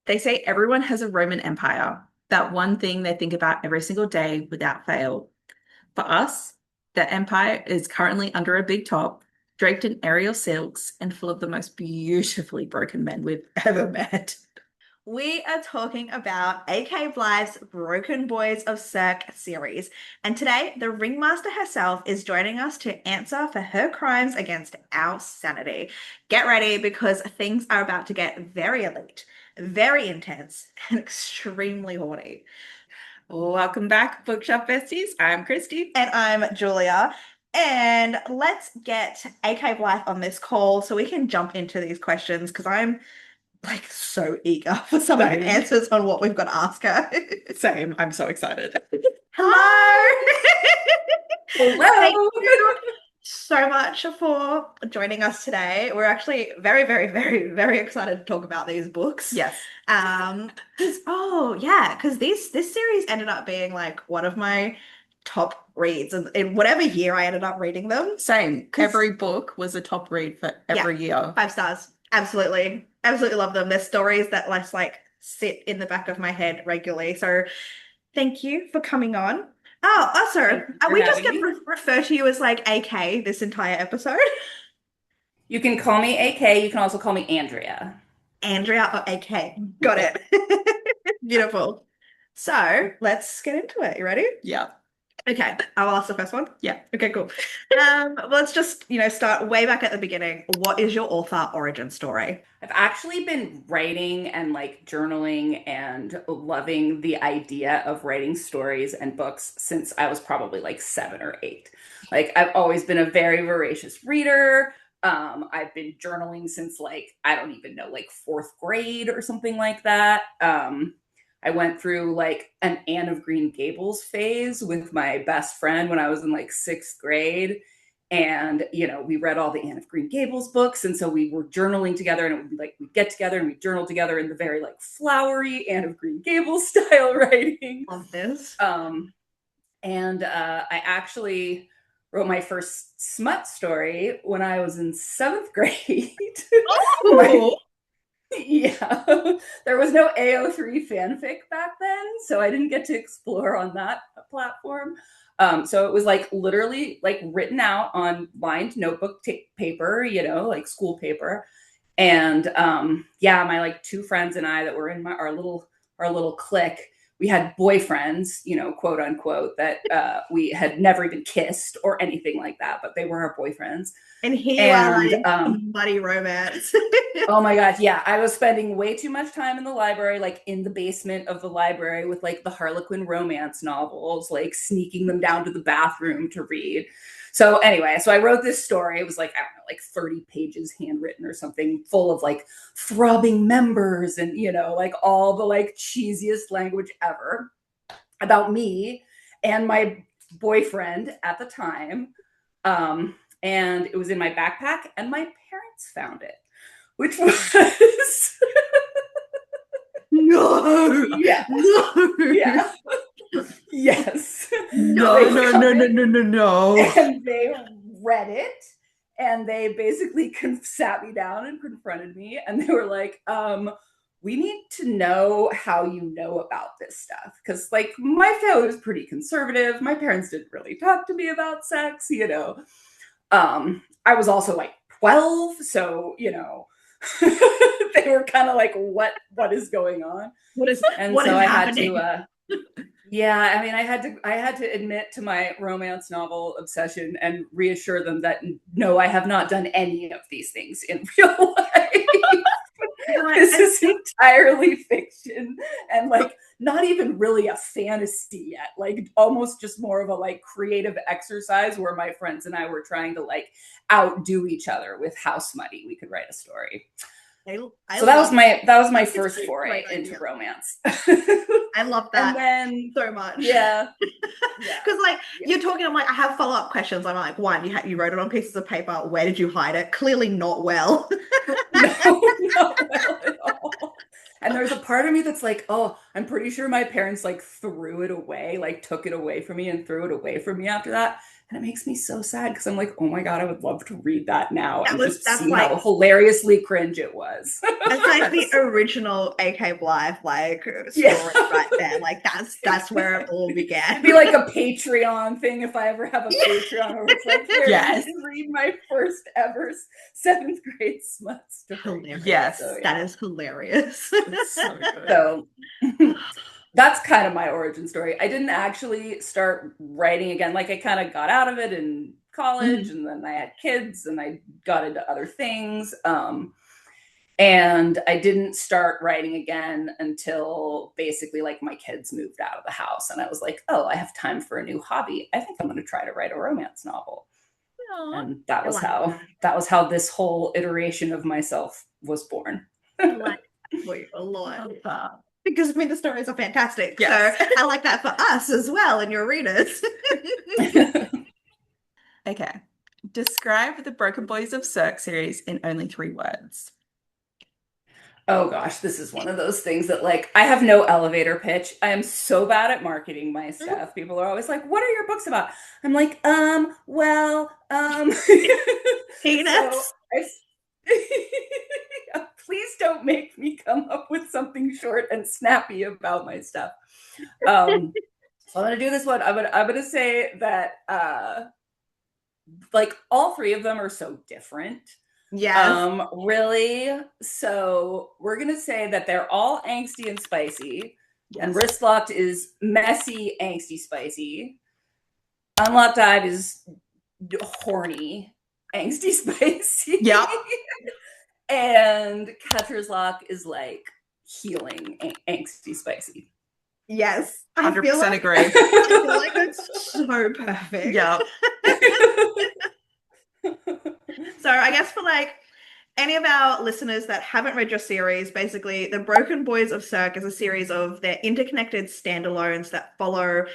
They say everyone has a Roman Empire, that one thing they think about every single day without fail. For us, that empire is currently under a big top, draped in aerial silks and full of the most beautifully broken men we've ever met. We are talking about A.K Blythe's Broken Boys of Cirque series. And today, the ringmaster herself is joining us to answer for her crimes against our sanity. Get ready because things are about to get very elite, very intense, and extremely horny. Welcome back, Bookshop Besties. I'm Kristie. And I'm Julia. And let's get A.K Blythe on this call so we can jump into these questions because I'm like so eager for some of the Same. answers on what we've got to ask her. Same. I'm so excited. Hello. Thank Hello. you so much for joining us today. We're actually very, very, very, very excited to talk about these books. Yes. Because this series ended up being like one of my top reads in whatever year I ended up reading them. Same. Every book was a top read for every year. 5 stars. Absolutely. Absolutely love them. They're stories that like sit in the back of my head regularly. So thank you for coming on. Oh, also, are we just going to refer to you as like AK this entire episode? You can call me AK. You can also call me Andrea. Andrea or AK. Got it. Beautiful. So let's get into it. You ready? Yeah. Okay, I'll ask the first one. Yeah. Okay, cool. Let's just, start way back at the beginning. What is your author origin story? I've actually been writing and like journaling and loving the idea of writing stories and books since I was probably like 7 or 8. Like I've always been a very voracious reader. I've been journaling since like, I don't even know, like 4th grade or something like that. I went through like an Anne of Green Gables phase with my best friend when I was in like 6th grade. And, we read all the Anne of Green Gables books. And so we were journaling together, and it would be like, we'd get together and we'd journal together in the very like flowery Anne of Green Gables style writing. Love this. I actually wrote my first smut story when I was in 7th grade. Oh! Yeah, there was no AO3 fanfic back then, so I didn't get to explore on that platform. So it was like literally like written out on lined notebook paper, like school paper. And my like 2 friends and I that were in our little clique, we had boyfriends, quote unquote, that we had never even kissed or anything like that, but they were our boyfriends. And here you are, like, muddy romance. Oh my God. Yeah. I was spending way too much time in the library, like in the basement of the library with like the Harlequin romance novels, like sneaking them down to the bathroom to read. So anyway, I wrote this story. It was like, I don't know, like 30 pages handwritten or something, full of like throbbing members and, like all the like cheesiest language ever about me and my boyfriend at the time. And it was in my backpack, and my parents found it, which was no, yeah, no, yeah, yes, no. And they read it, and they basically sat me down and confronted me, and they were like, we need to know how you know about this stuff, because like my family was pretty conservative. My parents didn't really talk to me about sex, I was also like 12, so they were kind of like, what is going on? What is happening? I had to admit to my romance novel obsession and reassure them that no, I have not done any of these things in real life. This is entirely fiction and like not even really a fantasy yet, like almost just more of a like creative exercise where my friends and I were trying to like outdo each other with how smutty we could write a story. So that was my first foray into romance. I love that so much. Yeah. Because you're talking, I'm like, I have follow-up questions. I'm like, one, you wrote it on pieces of paper. Where did you hide it? Clearly not well. No, not well at all. And there's a part of me that's like, oh, I'm pretty sure my parents like threw it away, like took it away from me and threw it away from me after that. And it makes me so sad because I'm like, oh my God, I would love to read that now and just that's see like how hilariously cringe it was. it's like the original A.K Blythe like Yeah. story right there. Like that's where it all began. It'd be like a Patreon thing if I ever have a Patreon where it's like, here, Yes. you can read my first ever 7th grade smut story. Hilarious. Yes. So, That is hilarious. It's so good. So that's kind of my origin story. I didn't actually start writing again. Like I kind of got out of it in college and then I had kids and I got into other things. And I didn't start writing again until basically like my kids moved out of the house. And I was like, oh, I have time for a new hobby. I think I'm going to try to write a romance novel. Aww. And that I was like that was how this whole iteration of myself was born. I like that for you a lot. Because I mean the stories are fantastic. Yes. So I like that for us as well and your readers. Okay. Describe the Broken Boys of Cirque series in only 3 words. Oh gosh, this is one of those things that like I have no elevator pitch. I am so bad at marketing my stuff. People are always like, "What are your books about?" I'm like, well, Peanuts. Please don't make me come up with something short and snappy about my stuff. So I'm gonna do this one. I'm gonna say that like all 3 of them are so different. Yes. Really. So we're gonna say that they're all angsty and spicy, and Yes. Wrist Locked is messy, angsty, spicy. Unlocked Dive is horny, angsty, spicy. Yep. And Catcher's Lock is like healing, angsty, spicy. Yes. 100% agree. I feel like it's so perfect. Yeah. So I guess for like any of our listeners that haven't read your series, basically the Broken Boys of Cirque is a series of their interconnected standalones that follow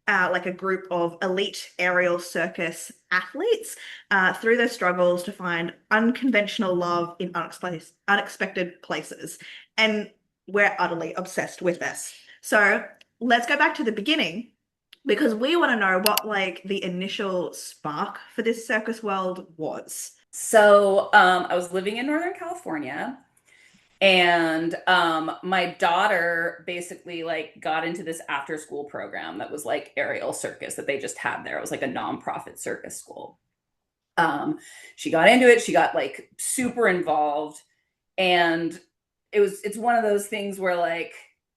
like a group of elite aerial circus athletes through their struggles to find unconventional love in unexpected places. And we're utterly obsessed with this. So let's go back to the beginning because we want to know what like the initial spark for this circus world was. So I was living in Northern California and my daughter basically like got into this after school program that was like aerial circus that they just had there. It was like a nonprofit circus school. She got into it, she got like super involved, and it's one of those things where like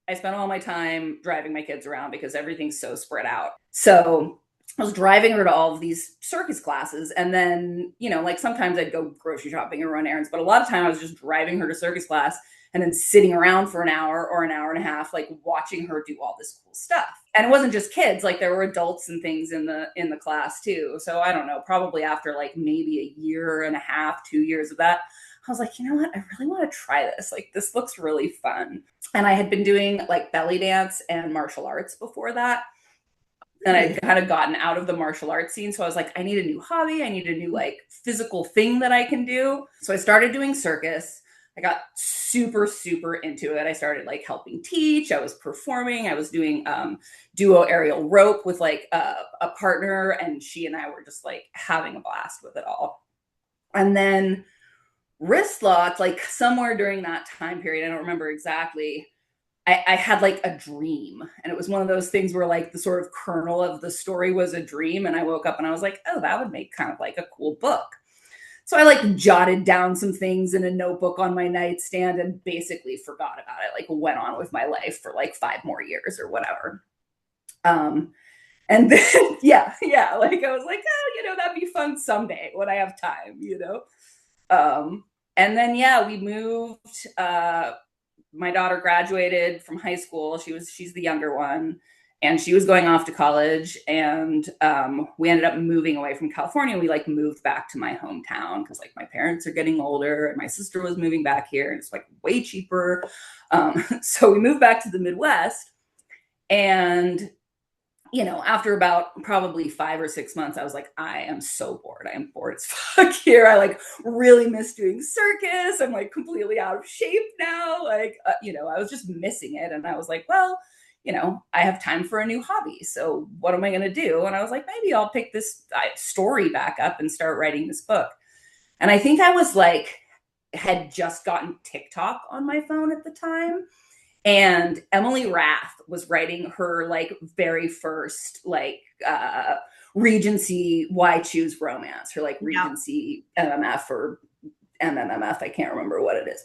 I spent all my time driving my kids around because everything's so spread out. So I was driving her to all of these circus classes. And then, you know, like sometimes I'd go grocery shopping and run errands, but a lot of time I was just driving her to circus class and then sitting around for an hour or an hour and a half, like watching her do all this cool stuff. And it wasn't just kids, like there were adults and things in the class too. So I don't know, probably after like maybe a year and a half, 2 years of that, I was like, you know what? I really want to try this. Like, this looks really fun. And I had been doing like belly dance and martial arts before that. And I'd kind of gotten out of the martial arts scene. So I was like, I need a new hobby. I need a new like physical thing that I can do. So I started doing circus. I got super, super into it. I started like helping teach. I was performing. I was doing duo aerial rope with like a partner. And she and I were just like having a blast with it all. And then Wrist Locked, like somewhere during that time period, I don't remember exactly, I had like a dream, and it was one of those things where like the sort of kernel of the story was a dream, and I woke up and I was like, oh, that would make kind of like a cool book. So I like jotted down some things in a notebook on my nightstand and basically forgot about it, like went on with my life for like 5 more years or whatever. And then yeah, like I was like, oh, you know, that'd be fun someday when I have time, you know. And then yeah, we moved. My daughter graduated from high school. She's the younger one, and she was going off to college. And we ended up moving away from California. We like moved back to my hometown because like my parents are getting older, and my sister was moving back here, and it's like way cheaper. So we moved back to the Midwest, and you know, after about probably 5 or 6 months, I was like, I am so bored. I am bored as fuck here. I like really miss doing circus. I'm like completely out of shape now. Like, you know, I was just missing it. And I was like, well, I have time for a new hobby. So what am I going to do? And I was like, maybe I'll pick this story back up and start writing this book. And I think I was like, had just gotten TikTok on my phone at the time. And Emily Rath was writing her like very first like Regency Why Choose Romance, her like Regency MMF or MMMF, I can't remember what it is.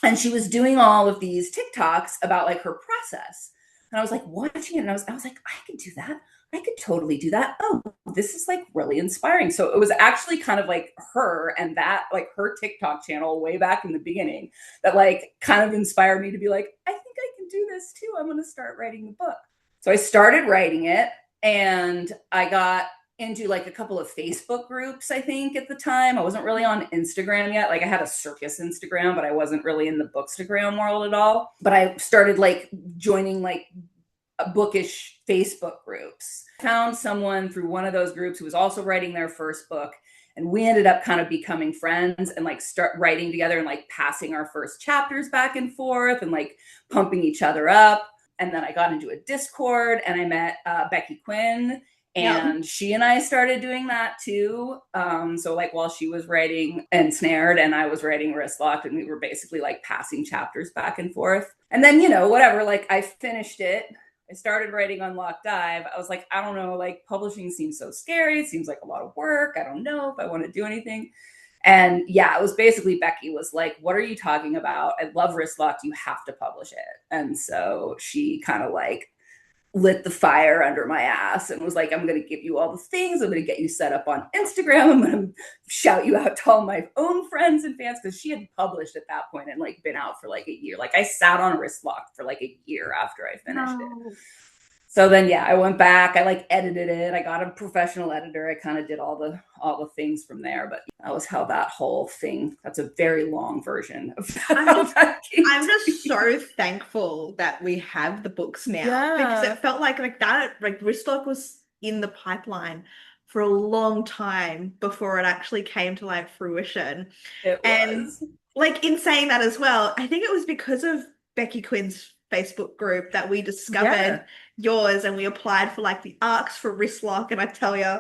And she was doing all of these TikToks about like her process. And I was like watching it and I was like, I could do that. I could totally do that. Oh, this is like really inspiring. So it was actually kind of like her and that, like her TikTok channel way back in the beginning that like kind of inspired me to be like, I think I can do this too. I'm going to start writing the book. So I started writing it and I got into like a couple of Facebook groups, I think at the time. I wasn't really on Instagram yet. Like I had a circus Instagram, but I wasn't really in the bookstagram world at all. But I started like joining like bookish Facebook groups. I found someone through one of those groups who was also writing their first book. And we ended up kind of becoming friends and like start writing together and like passing our first chapters back and forth and like pumping each other up. And then I got into a Discord and I met Becky Quinn. And she and I started doing that too. So like while she was writing Ensnared and I was writing Wristlocked, and we were basically like passing chapters back and forth. And then, whatever, like I finished it. I started writing Unlocked Dive. I was like, I don't know, like publishing seems so scary. It seems like a lot of work. I don't know if I want to do anything. And yeah, it was basically Becky was like, what are you talking about? I love Wristlocked. You have to publish it. And so she kind of like lit the fire under my ass and was like, I'm going to give you all the things. I'm going to get you set up on Instagram. I'm going to shout you out to all my own friends and fans, because she had published at that point and like been out for like a year. Like I sat on Wristlocked for like a year after I finished it. So then, yeah, I went back, I like edited it. I got a professional editor. I kind of did all the things from there, but that was how that whole thing, that's a very long version of that. I'm just so thankful that we have the books now, because it felt like that, like Wristlock was in the pipeline for a long time before it actually came to like fruition. And like in saying that as well, I think it was because of Becky Quinn's Facebook group that we discovered yours, and we applied for like the arcs for Wristlock, and I tell you,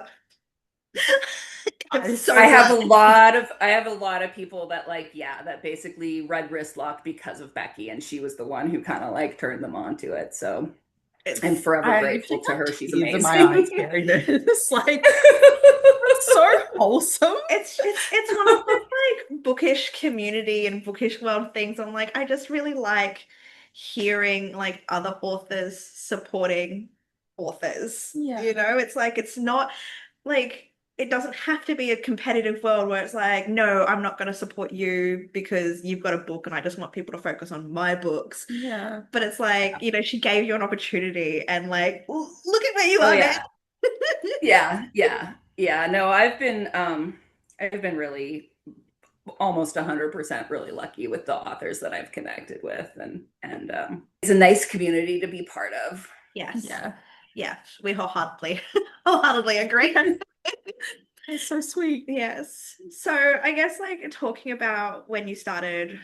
I have a lot of people that like, that basically read Wristlocked because of Becky, and she was the one who kind of like turned them on to it. So I'm forever grateful to her. She's amazing. My eyes hearing this, like it's so wholesome. It's one of those like bookish community and bookish world things. I'm like, I just really like hearing like other authors supporting authors. It's like, it's not like, it doesn't have to be a competitive world where it's like, no, I'm not going to support you because you've got a book and I just want people to focus on my books. But it's like, she gave you an opportunity and like, look at where you are now. No, I've been really almost 100% really lucky with the authors that I've connected with, and it's a nice community to be part of. Yes. Yeah. We wholeheartedly agree. It's so sweet. Yes. So I guess like talking about when you started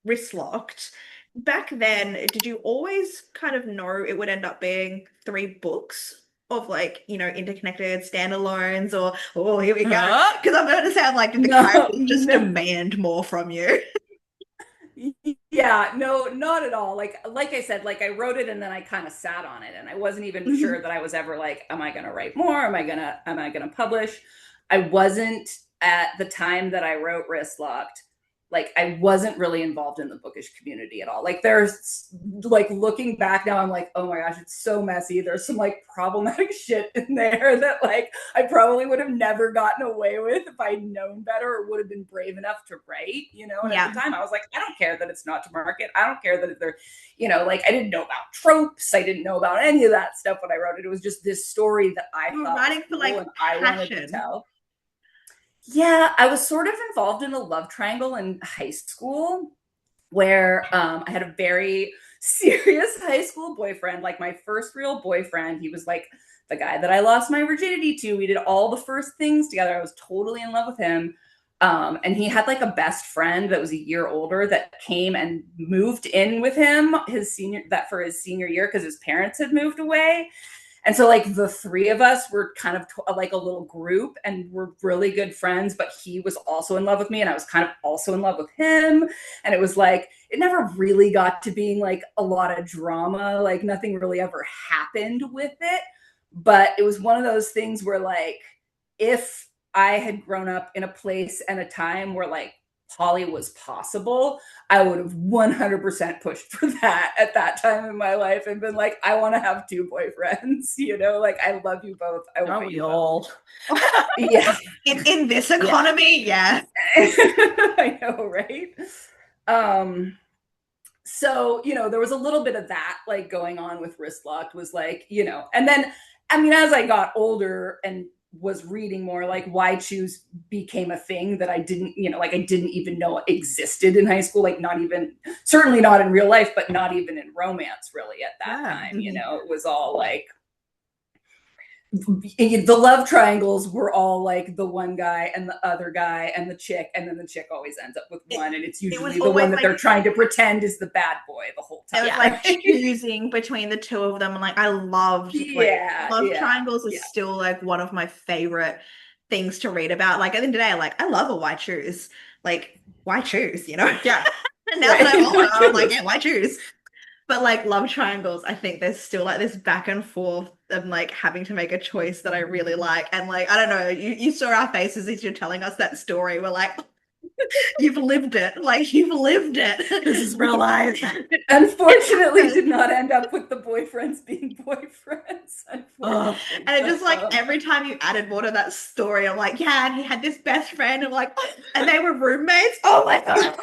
Wristlocked, back then, did you always kind of know it would end up being 3 books of like, interconnected standalones, or here we go? Because I'm going to sound like the characters just demand more from you. Yeah, no, not at all. Like I said, like I wrote it and then I kind of sat on it, and I wasn't even sure that I was ever like, am I going to write more? Am I going to publish? I wasn't, at the time that I wrote Wristlocked, like I wasn't really involved in the bookish community at all. Like there's like, looking back now, I'm like, oh my gosh, it's so messy. There's some like problematic shit in there that like I probably would have never gotten away with if I'd known better or would have been brave enough to write, and at the time I was like, I don't care that it's not to market. I don't care that they're, like I didn't know about tropes. I didn't know about any of that stuff when I wrote it. It was just this story that I thought writing for like I wanted to tell. Yeah, I was sort of involved in a love triangle in high school where I had a very serious high school boyfriend, like my first real boyfriend. He was like the guy that I lost my virginity to. We did all the first things together. I was totally in love with him. And he had like a best friend that was a year older that came and moved in with him for his senior year because his parents had moved away. And so like the three of us were kind of like a little group and we're really good friends, but he was also in love with me and I was kind of also in love with him. And it was like, it never really got to being like a lot of drama. Like nothing really ever happened with it. But it was one of those things where like, if I had grown up in a place and a time where like poly was possible, I would have 100% pushed for that at that time in my life and been like, I want to have two boyfriends, you know, like I love you both. I Don't we all? Yeah. In this economy, yeah. I know, right? So, you know, there was a little bit of that like going on with Wrist Locked was like, you know, and then, I mean, as I got older and was reading more, like Why Choose became a thing that I didn't, you know, like I didn't even know existed in high school, like not even, certainly not in real life, but not even in romance really at that time, you know, it was all like, the love triangles were all like the one guy and the other guy and the chick, and then the chick always ends up with one, and it's usually the one that they're trying to pretend is the bad boy the whole time. It was like choosing between the two of them, and like I loved love triangles is still like one of my favorite things to read about. Like at the end of the day, like I love a why choose. Like why choose, you know? Yeah. And now that I'm older, I'm like, yeah, why choose? But like love triangles, I think there's still like this back and forth of like having to make a choice that I really like. And like, I don't know, you saw our faces as you're telling us that story. We're like, you've lived it. Like you've lived it. This is real life. Unfortunately, did not end up with the boyfriends being boyfriends. And it just like every time you added more to that story, I'm like, yeah, and he had this best friend, and like, and they were roommates. Oh my god!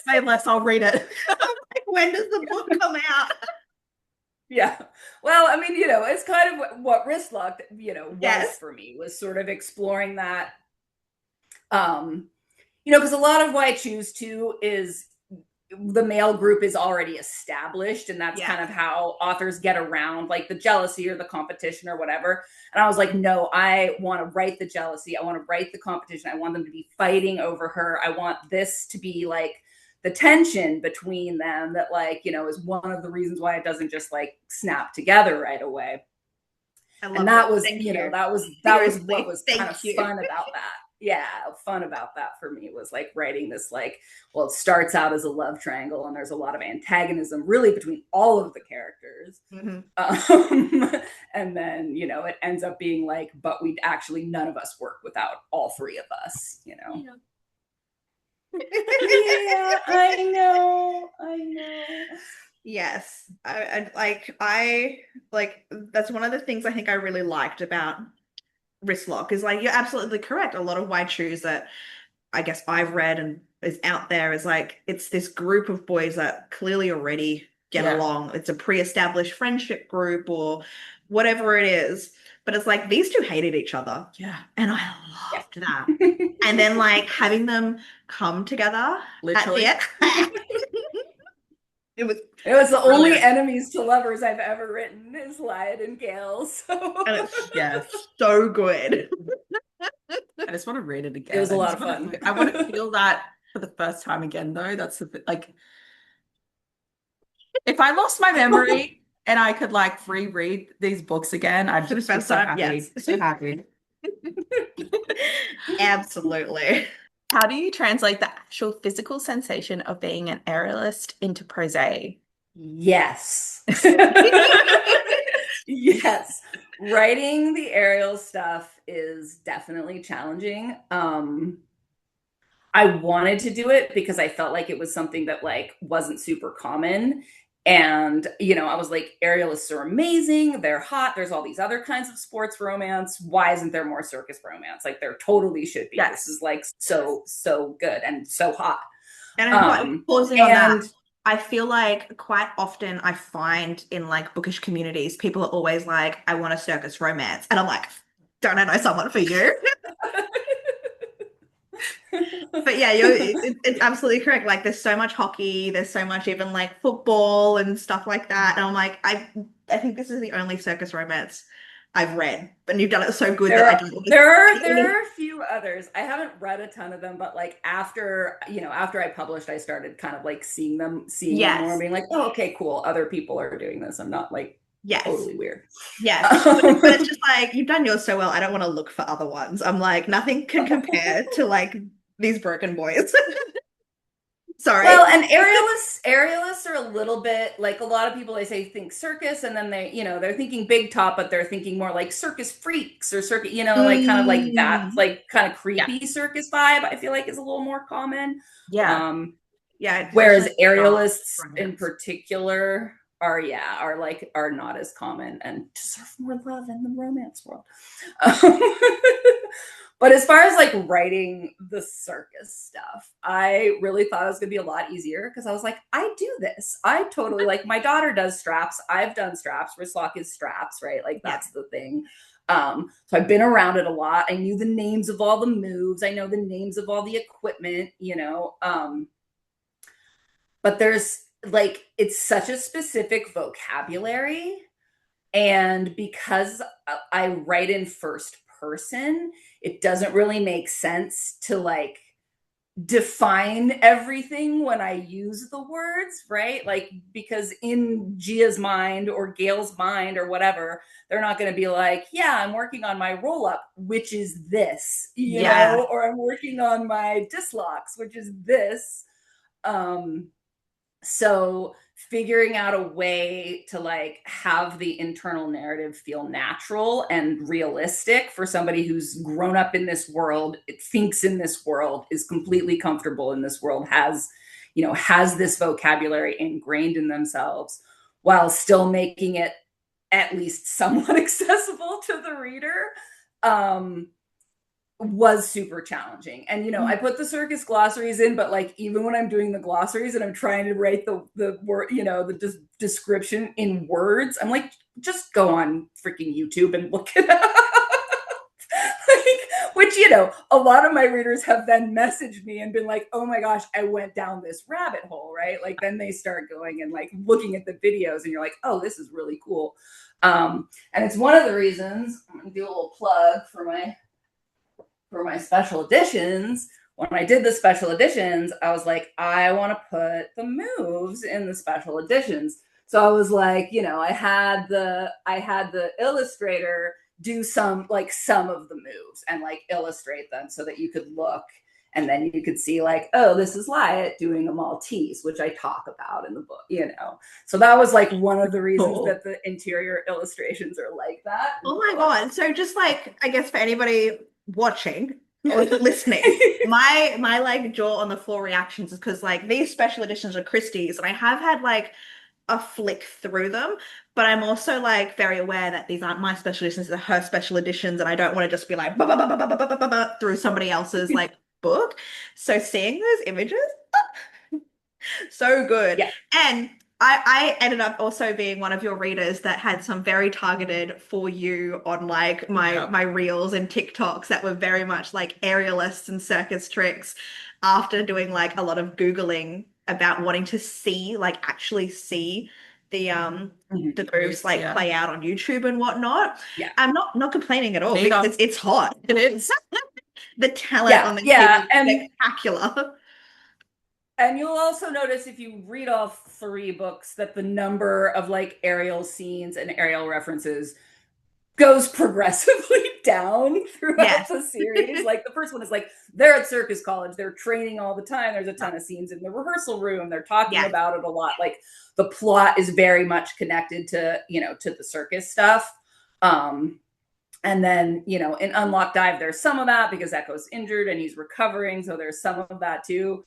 Say less, I'll read it. Like, when does the book come out? Yeah. Well, I mean, you know, it's kind of what Wrist Locked, you know, was for me, was sort of exploring that. You know, because a lot of Why Choose too is the male group is already established, and that's kind of how authors get around like the jealousy or the competition or whatever. And I was like, no, I want to write the jealousy. I want to write the competition. I want them to be fighting over her. I want this to be like the tension between them that like, you know, is one of the reasons why it doesn't just like snap together right away. And that was, you know, that was what was kind of fun about that. Yeah, fun about that for me was like writing this like, well, it starts out as a love triangle and there's a lot of antagonism really between all of the characters. And then, you know, it ends up being like, but we'd actually none of us work without all three of us, you know. Yeah, I know. Yes. I like that's one of the things I think I really liked about Wrist Lock is like you're absolutely correct. A lot of Why Choose that I guess I've read and is out there is like it's this group of boys that clearly already get along. It's a pre-established friendship group or whatever it is. But it's like these two hated each other. Yeah. And I loved that. And then like having them come together. Literally. It was the only enemies to lovers I've ever written is Lyad and Gale. So so good. I just want to read it again. It was a lot of fun. I want to feel that for the first time again, though. That's a bit like if I lost my memory and I could like reread these books again, I'd just be so happy. Yes. So happy. Absolutely. How do you translate the actual physical sensation of being an aerialist into prose? Yes. Yes. Writing the aerial stuff is definitely challenging. I wanted to do it because I felt like it was something that like wasn't super common. And, you know, I was like, aerialists are amazing. They're hot. There's all these other kinds of sports romance. Why isn't there more circus romance? Like there totally should be. This is like so good and so hot. And I'm pausing on that. I feel like quite often I find in like bookish communities, people are always like, I want a circus romance. And I'm like, don't I know someone for you? But yeah, it's absolutely correct. Like there's so much hockey, there's so much even like football and stuff like that. And I'm like, I think this is the only circus romance I've read, but you've done it so good there are a few others. I haven't read a ton of them, but like after, after I published, I started kind of like seeing them more and Yes. being like, oh, okay, cool. Other people are doing this. I'm not like Yes. totally weird. Yes. But it's just like, you've done yours so well. I don't want to look for other ones. I'm like, nothing can compare to like these broken boys. Sorry. Well, and aerialists are a little bit like a lot of people, they say think circus, and then they're thinking big top, but they're thinking more like circus freaks or circuit, like kind of like that, like kind of creepy circus vibe, I feel like is a little more common. Yeah. Yeah. Whereas Especially aerialists in romance. particular are not as common and deserve more love in the romance world. But as far as like writing the circus stuff, I really thought it was gonna be a lot easier because I was like, I do this. I totally like, my daughter does straps. I've done straps. Wristlock is straps, right? Like that's the thing. So I've been around it a lot. I knew the names of all the moves. I know the names of all the equipment, but there's like, it's such a specific vocabulary. And because I write in first person, it doesn't really make sense to like define everything when I use the words, right? Like, because in Gia's mind or Gail's mind or whatever, they're not going to be like, yeah, I'm working on my roll up, which is this, or I'm working on my dislocks, which is this. So figuring out a way to like have the internal narrative feel natural and realistic for somebody who's grown up in this world, it thinks in this world, is completely comfortable in this world, has this vocabulary ingrained in themselves, while still making it at least somewhat accessible to the reader, was super challenging. And I put the circus glossaries in, but like even when I'm doing the glossaries and I'm trying to write the word, the description in words, I'm like, just go on freaking YouTube and look it up. Which a lot of my readers have then messaged me and been like, oh my gosh, I went down this rabbit hole, right? Like then they start going and like looking at the videos and you're like, oh, this is really cool. And it's one of the reasons, I'm gonna do a little plug for my special editions. When I did the special editions, I was like, I want to put the moves in the special editions. So I was like, I had the illustrator do some of the moves and like illustrate them so that you could look, and then you could see like, oh, this is Lyatt doing a Maltese, which I talk about in the book, So that was like one of the reasons that the interior illustrations are like that. Oh my God. So just like, I guess for anybody watching or listening, my like jaw on the floor reactions is because like these special editions are Kristie's, and I have had like a flick through them, but I'm also like very aware that these aren't my special editions, they're her special editions, and I don't want to just be like through somebody else's like book. So seeing those images, so good. Yeah. And I ended up also being one of your readers that had some very targeted for you on like my reels and TikToks that were very much like aerialists and circus tricks, after doing like a lot of Googling about wanting to see, like actually see the moves like play out on YouTube and whatnot. Yeah. I'm not complaining at all because it's hot. It is. The talent on the kid is spectacular. And you'll also notice if you read all 3 books that the number of like aerial scenes and aerial references goes progressively down throughout the series. Like the first one is like, they're at circus college, they're training all the time, there's a ton of scenes in the rehearsal room, they're talking about it a lot. Like the plot is very much connected to to the circus stuff. And then in Unlocked Dive there's some of that because Echo's injured and he's recovering, so there's some of that too.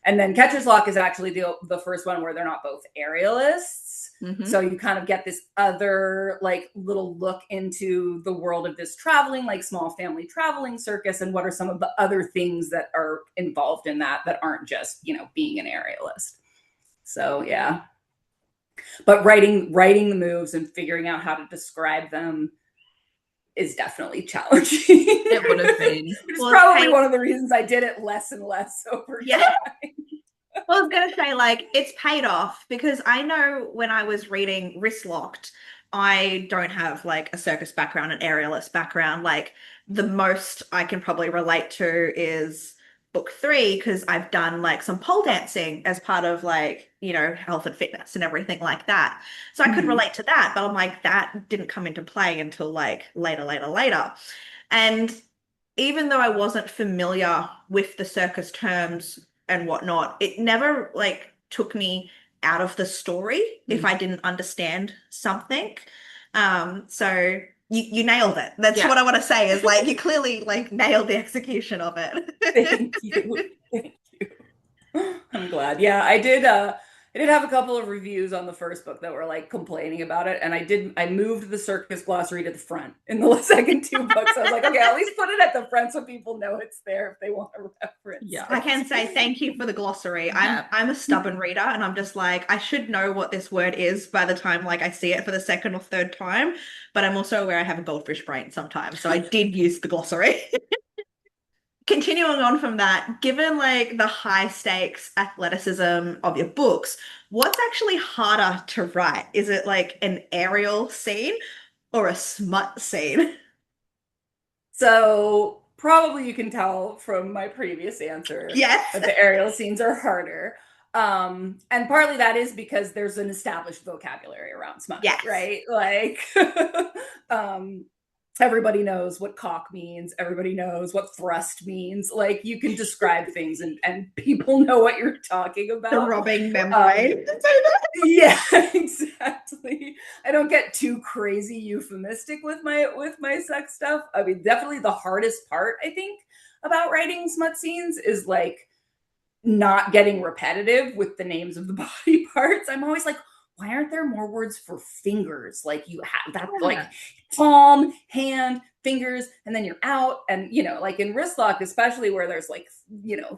And then Catcher's Lock is actually the first one where they're not both aerialists. Mm-hmm. So you kind of get this other like little look into the world of this traveling, like small family traveling circus, and what are some of the other things that are involved in that aren't just, being an aerialist. So yeah. But writing the moves and figuring out how to describe them is definitely challenging. It would have been. Which is probably one of the reasons I did it less and less over time. Well, I was going to say, like, it's paid off because I know when I was reading Wrist Locked, I don't have like a circus background, an aerialist background. Like the most I can probably relate to is book three because I've done like some pole dancing as part of like, health and fitness and everything like that. So I could Mhm. relate to that, but I'm like, that didn't come into play until like later, later, later. And even though I wasn't familiar with the circus terms and whatnot, it never like took me out of the story if I didn't understand something. So you nailed it. That's Yeah. what I want to say is like you clearly like nailed the execution of Thank it. you. Thank you. I'm glad. Yeah, I did have a couple of reviews on the first book that were like complaining about it, and I moved the circus glossary to the front in the second two books. I was like, okay, at least put it at the front so people know it's there if they want to reference Yeah. I can say it. thank you for the glossary. I'm Yeah. I'm a stubborn reader and I'm just like I should know what this word is by the time like I see it for the second or third time, but I'm also aware I have a goldfish brain sometimes. So I did use the glossary. Continuing on from that, given like the high stakes athleticism of your books, what's actually harder to write? Is it like an aerial scene or a smut scene? So probably you can tell from my previous answer Yes. that the aerial scenes are harder. And partly that is because there's an established vocabulary around smut, Yes. right? Like, um, everybody knows what cock means. Everybody knows what thrust means. Like, you can describe things and people know what you're talking The about. robbing Um, membrane. yeah, exactly. I don't get too crazy euphemistic with my sex stuff. I mean, definitely the hardest part I think about writing smut scenes is like not getting repetitive with the names of the body parts. I'm always like, why aren't there more words for fingers? Like you have that like Yeah. palm, hand, fingers, and then you're out. And like in wrist lock, especially where there's like,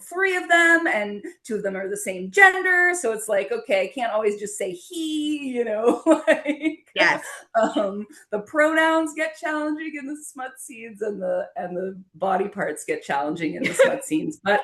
three of them and two of them are the same gender. So it's like, okay, I can't always just say he, like Yes. the pronouns get challenging in the smut scenes and the body parts get challenging in the smut scenes. But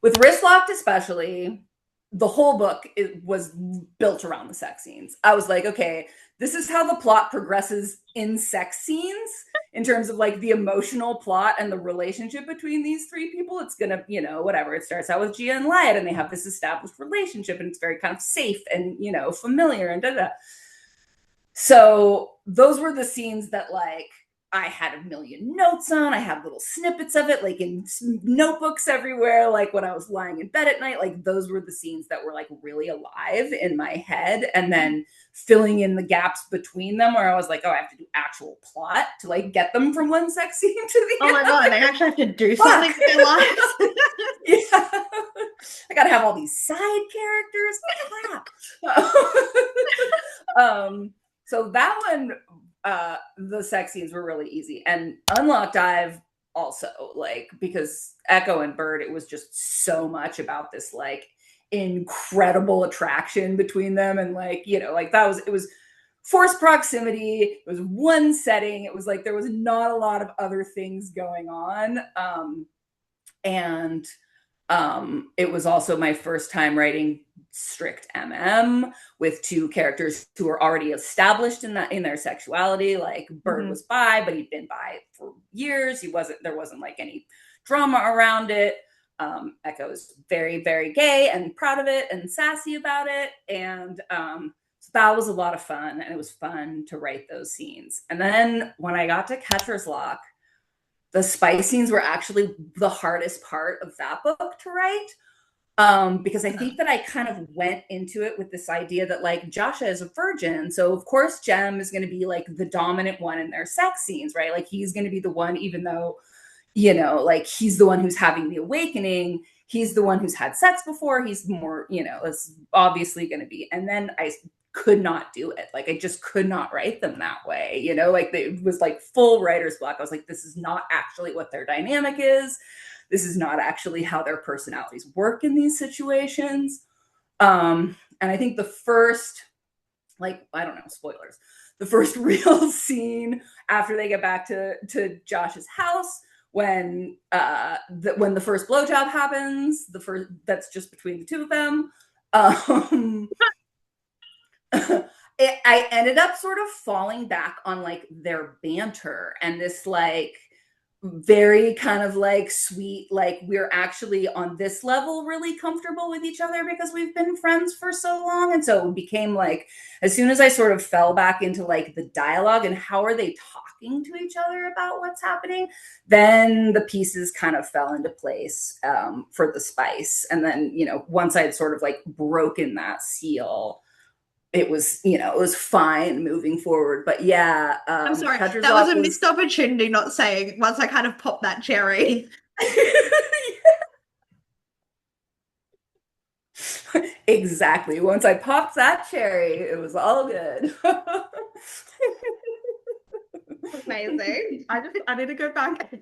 with wrist locked especially, the whole book was built around the sex scenes. I was like, okay, this is how the plot progresses in sex scenes in terms of like the emotional plot and the relationship between these three people. It's gonna, whatever. It starts out with Gia and Lyot, and they have this established relationship, and it's very kind of safe and familiar and da da. So those were the scenes that like I had a million notes on. I had little snippets of it, like in notebooks everywhere. Like when I was lying in bed at night, like those were the scenes that were like really alive in my head. And then filling in the gaps between them where I was like, oh, I have to do actual plot to like get them from one sex scene to the Oh my other. God, they actually have to do Fuck. something with their lives. Yeah. I gotta have all these side characters. Crap. So that one, the sex scenes were really easy. And Unlock Dive also, like, because Echo and Bird, it was just so much about this like incredible attraction between them. And like, like it was forced proximity. It was one setting. It was like there was not a lot of other things going on. And it was also my first time writing strict with two characters who were already established in their sexuality. Like Bird was bi, but he'd been bi for years. There wasn't like any drama around it. Echo is very, very gay and proud of it and sassy about it. And so that was a lot of fun, and it was fun to write those scenes. And then when I got to Catcher's Lock, the spice scenes were actually the hardest part of that book to write. Because I think that I kind of went into it with this idea that like Joshua is a virgin. So of course Jem is going to be like the dominant one in their sex scenes, right? Like he's going to be the one, even though, like he's the one who's having the awakening. He's the one who's had sex before. He's more, it's obviously going to be. And then I could not do it. Like I just could not write them that way, like it was like full writer's block. I was like, this is not actually what their dynamic is. This is not actually how their personalities work in these situations. And I think the first, like, I don't know, spoilers, the first real scene after they get back to Josh's house, when the first blowjob happens, that's just between the two of them. I ended up sort of falling back on like their banter and this like very kind of like sweet, like we're actually on this level really comfortable with each other because we've been friends for so long. And so it became like, as soon as I sort of fell back into like the dialogue and how are they talking to each other about what's happening, then the pieces kind of fell into place for the spice. And then, you know, once I had sort of like broken that seal, it was, you know, it was fine moving forward. But yeah, I'm sorry, Petra's that was Lock a was missed opportunity not saying once I kind of popped that cherry. exactly. Once I popped that cherry, it was all good. Amazing. I need to go back.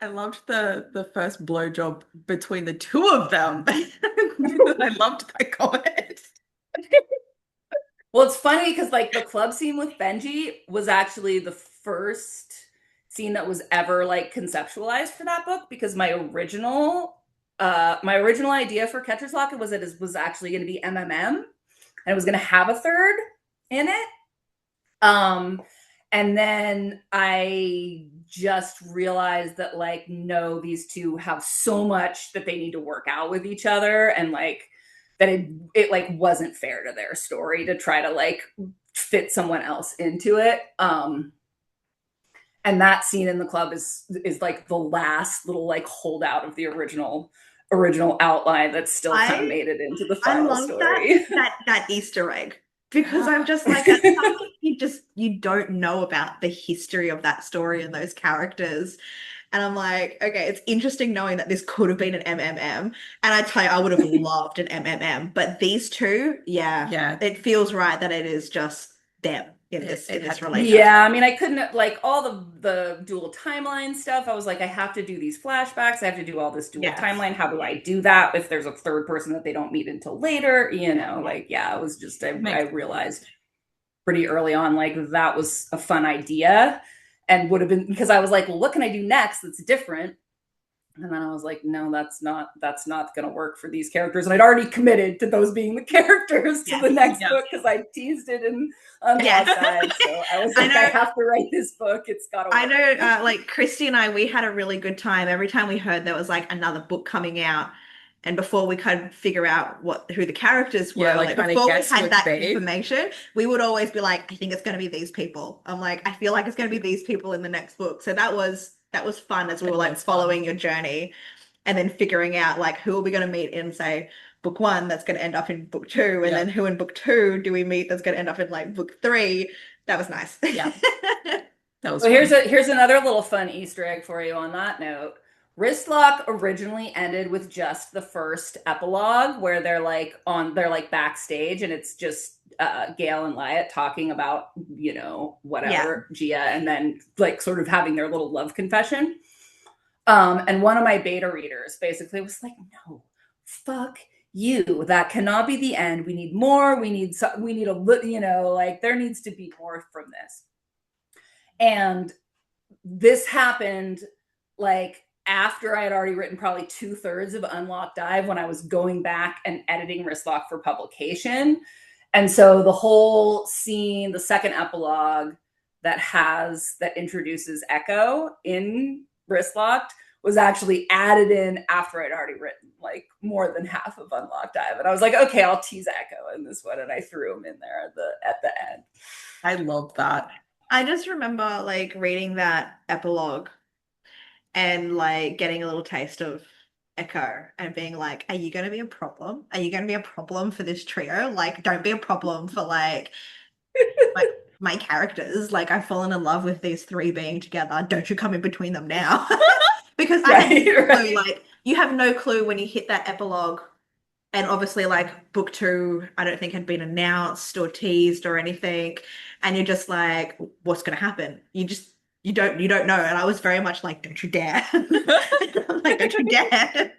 I loved the first blowjob between the two of them. I loved that comment. Well, it's funny because like the club scene with Benji was actually the first scene that was ever like conceptualized for that book because my original idea for Catcher's Locket was that it was actually going to be MMM and it was going to have a third in it. And then I just realized that like no, these two have so much that they need to work out with each other, and like that it like wasn't fair to their story to try to like fit someone else into it. And that scene in the club is like the last little like holdout of the original outline that still kind of I made it into the I final love story. that Easter egg because I'm just like that's something you don't know about the history of that story and those characters. And I'm like, okay, it's interesting knowing that this could have been an MMM. And I tell you, I would have loved an MMM. But these two, yeah, Yeah, it feels right that it is just them in it this had to be. Yeah, relationship. I mean, I couldn't like all the dual timeline stuff. I was like, I have to do these flashbacks. I have to do all this dual Yes. timeline. How do I do that if there's a third person that they don't meet until later? You know, like yeah, it was just I Makes realized pretty early on like that was a fun idea and would have been because I was like, well, what can I do next that's different? And then I was like, no, that's not going to work for these characters. And I'd already committed to those being the characters to Yes. the next yeah. book because I teased it in Unlock Yes. Dive. So I was I like, I know. have to write this book. It's got to I work. know, like Kristie and I, we had a really good time every time we heard there was like another book coming out. And before we could figure out who the characters Yeah, were, like like kind of before we guess who had it could that be. information, we would always be like, I think it's going to be these people. I'm like, I feel like it's going to be these people in the next book. So that was fun as we It were like was fun. following your journey and then figuring out like who are we going to meet in, say, book one that's going to end up in book two, and Yeah, then who in book two do we meet that's going to end up in like book three. That was nice. yeah, that was Well, fun. here's another little fun Easter egg for you on that note. Wristlock originally ended with just the first epilogue where they're like backstage and it's just Gail and Wyatt talking about, you know, Yeah. whatever, Gia, and then like sort of having their little love confession. And one of my beta readers basically was like, no, fuck you. That cannot be the end. We need more. We need a, you know, like there needs to be more from this. And this happened like after I had already written probably 2/3 of Unlock Dive when I was going back and editing Wristlock for publication. And so the whole scene, the second epilogue that introduces Echo in Wristlocked was actually added in after I'd already written like more than half of Unlock Dive. And I was like, okay, I'll tease Echo in this one. And I threw him in there at the end. I love that. I just remember like reading that epilogue and like getting a little taste of Echo and being like, are you going to be a problem? Are you going to be a problem for this trio? Like, don't be a problem for like my characters. Like, I've fallen in love with these three being together. Don't you come in between them now? Because I had Right, no clue, right. like, you have no clue when you hit that epilogue. And obviously, like, book two, I don't think had been announced or teased or anything. And you're just like, what's going to happen? You don't know. And I was very much like, don't you dare. I'm like, don't you dare.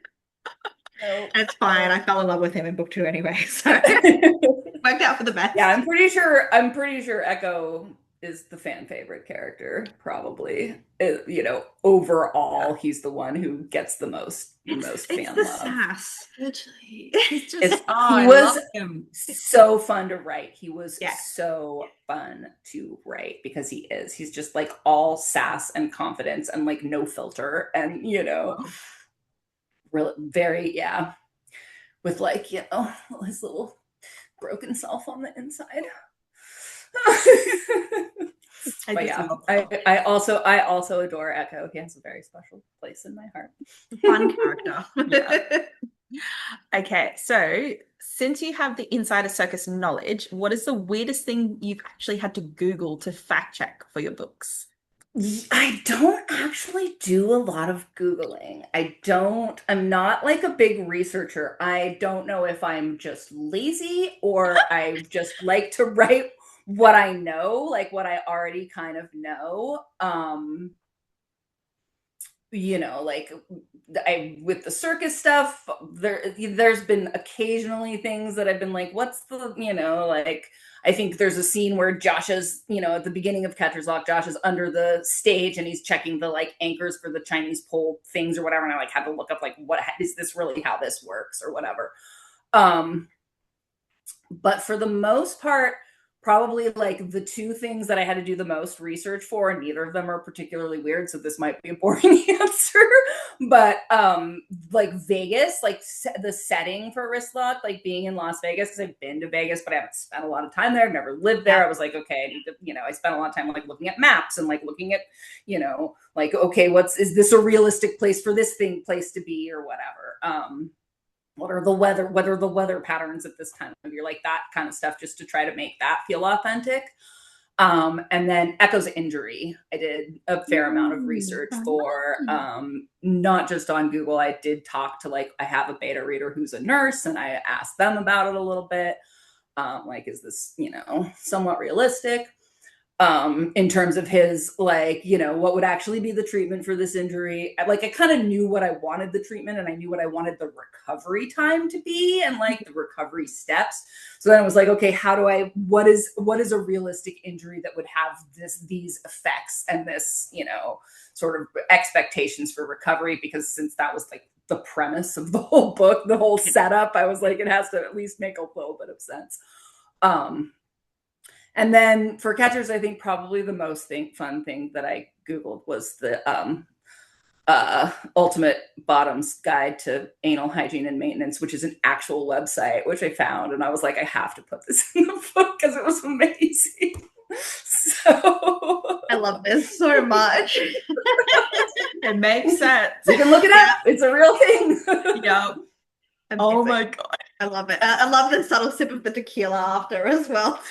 No. And it's fine. I fell in love with him in book two anyway. So it worked out for the Yeah, best. I'm pretty sure Echo is the fan favorite character, probably. You know, overall, he's the one who gets the most It's fan the love. sass. Literally. He's just, It's, oh, he I was love him. so fun to write. He was Yeah. so fun to write because he's just like all sass and confidence and like no filter, and you know, really very, yeah, with like, you know, his little broken self on the inside. I But just yeah, love I also adore Echo. He has a very special place in my heart. Fun character. Yeah. Okay, so since you have the insider circus knowledge, what is the weirdest thing you've actually had to Google to fact check for your books? I don't actually do a lot of Googling. I'm not like a big researcher. I don't know if I'm just lazy or I just like to write what I know, like what I already kind of know. You know, like I with the circus stuff, there's been occasionally things that I've been like, what's the, you know, like I think there's a scene where Josh is, you know, at the beginning of Catcher's Lock, Josh is under the stage and he's checking the like anchors for the Chinese pole things or whatever, and I like had to look up like, what is this really how this works or whatever. But for the most part, probably like the two things that I had to do the most research for, and neither of them are particularly weird, so this might be a boring answer, but like Vegas, like the setting for Wrist Lock, like being in Las Vegas, because I've been to Vegas, but I haven't spent a lot of time there. I've never lived there. I was like, okay, I need to, you know, I spent a lot of time like looking at maps and like looking at, you know, like, okay, is this a realistic place for this place to be or whatever. What are the weather patterns at this time of year, like that kind of stuff, just to try to make that feel authentic. And then Echo's injury, I did a fair amount of research for, not just on Google. I did talk to, like, I have a beta reader who's a nurse, and I asked them about it a little bit. Like, is this, you know, somewhat realistic? In terms of his, like, you know, what would actually be the treatment for this injury. I kind of knew what I wanted the treatment, and I knew what I wanted the recovery time to be, and like the recovery steps. So then I was like, okay, what is a realistic injury that would have these effects and this, you know, sort of expectations for recovery? Because since that was like the premise of the whole book, the whole setup, I was like, it has to at least make a little bit of sense. And then for Catchers, I think probably the most fun thing that I Googled was the Ultimate Bottoms Guide to Anal Hygiene and Maintenance, which is an actual website, which I found. And I was like, I have to put this in the book because it was amazing. So I love this so much. It makes sense. You can look it up. It's a real thing. Yeah. Oh my God. I love it. I love the subtle sip of the tequila after as well.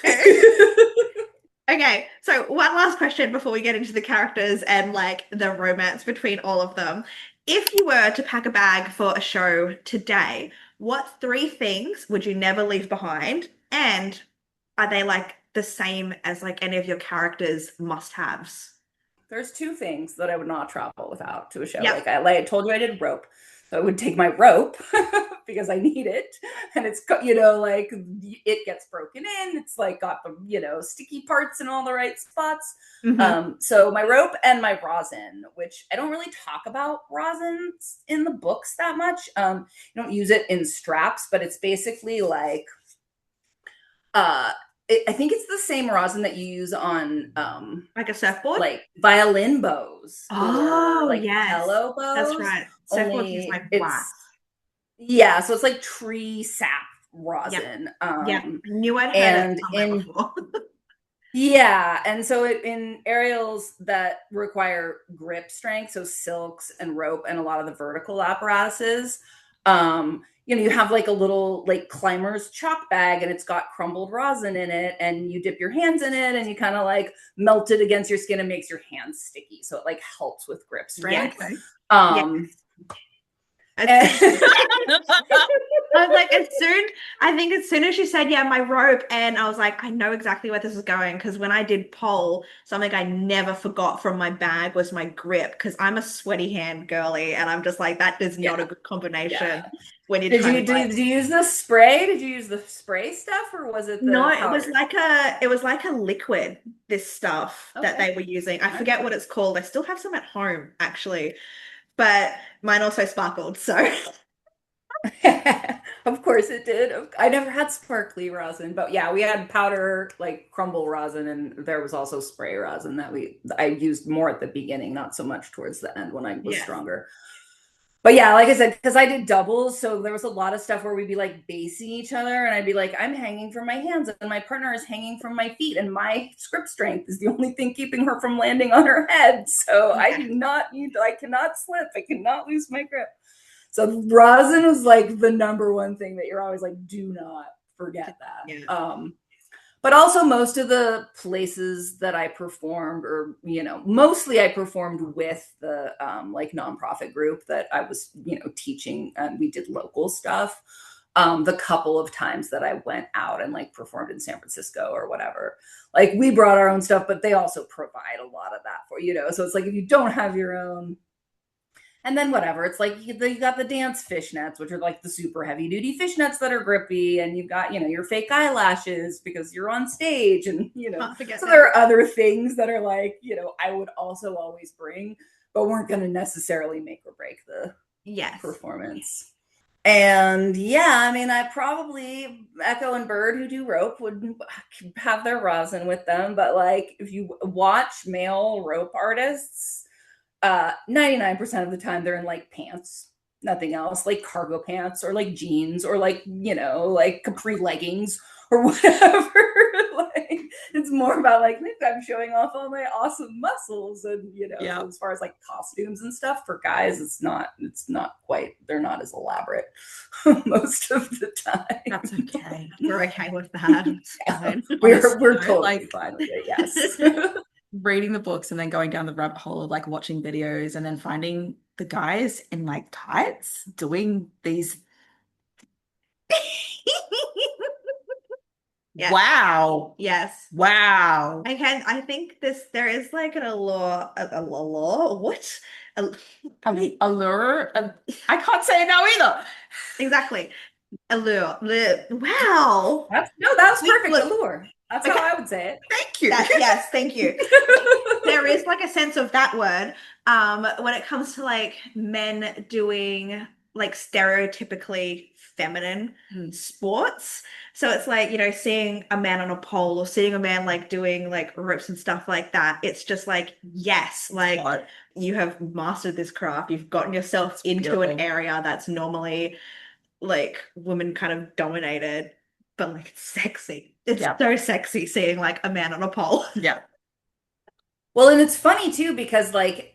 Okay, so one last question before we get into the characters and like the romance between all of them. If you were to pack a bag for a show today, what three things would you never leave behind? And are they like the same as like any of your characters' must-haves? There's two things that I would not travel without to a show. Yep. Like I told you, I did rope. So I would take my rope because I need it. And it's, you know, like it gets broken in. It's like got the, you know, sticky parts in all the right spots. So my rope and my rosin, which I don't really talk about rosins in the books that much. You don't use it in straps, but it's basically like, I think it's the same rosin that you use on like a surfboard? like violin bows or like yes. cello bows. That's right. Surfboards is like black. Yeah, so it's like tree sap rosin. Yep. Knew I'd heard it somewhere before. Yeah, and so in aerials that require grip strength, so silks and rope and a lot of the vertical apparatuses, you know, you have like a little like climber's chalk bag and it's got crumbled rosin in it, and you dip your hands in it and you kind of like melt it against your skin and makes your hands sticky. So it like helps with grip strength. Yes. I was like, as soon as she said, yeah, my rope, and I was like, I know exactly where this is going. Because when I did pole, something I never forgot from my bag was my grip. Because I'm a sweaty hand girly, and I'm just like, that is not a good combination when you're trying to did you use the spray? Did you use the spray stuff, or was it No, the it was powder? like a liquid, this stuff that Okay. they were using. I forget what it's called. I still have some at home, actually. But mine also sparkled, so Of course it did. I never had sparkly rosin, but yeah, we had powder like crumble rosin, and there was also spray rosin that I used more at the beginning, not so much towards the end when I was yes. stronger. But yeah, like I said, because I did doubles, so there was a lot of stuff where we'd be like basing each other, and I'd be like, I'm hanging from my hands, and my partner is hanging from my feet, and my script strength is the only thing keeping her from landing on her head. So I cannot slip, I cannot lose my grip. So rosin was like the number one thing that you're always like, do not forget that. Yeah. But also most of the places that I performed, or mostly I performed with the like nonprofit group that I was teaching, and we did local stuff. The couple of times that I went out and like performed in San Francisco or whatever, like we brought our own stuff, but they also provide a lot of that for so it's like if you don't have your own. And then whatever, it's like you got the dance fishnets, which are like the super heavy duty fishnets that are grippy, and you've got your fake eyelashes because you're on stage, and Can't forget so that. there are other things that are like I would also always bring, but weren't going to necessarily make or break the Yes. performance. And yeah, I mean, I probably Echo and Bird, who do rope, would have their rosin with them, but like if you watch male rope artists, 99% of the time they're in like pants, nothing else, like cargo pants or like jeans or like like capri leggings or whatever. Like it's more about like I'm showing off all my awesome muscles, and so as far as like costumes and stuff for guys, it's not quite, they're not as elaborate most of the time. That's okay. We're okay with that. It's fine. we're Honestly, totally fine with it. Yes. Reading the books and then going down the rabbit hole of like watching videos and then finding the guys in like tights doing these. Yes. Wow. Yes. Wow. I think there is like an allure, what? Allure. I can't say it now either. Exactly. Allure. Wow. That was perfect. Look, Allure. That's Okay. how I would say it. Thank you. yes, thank you. There is like a sense of that word when it comes to like men doing like stereotypically feminine sports. So it's like, seeing a man on a pole or seeing a man like doing like ropes and stuff like that. It's just like, yes, like What? you have mastered this craft. You've gotten yourself into an area that's normally like women kind of dominated, but like it's sexy. It's so sexy seeing like a man on a pole. Yeah. Well, and it's funny too because like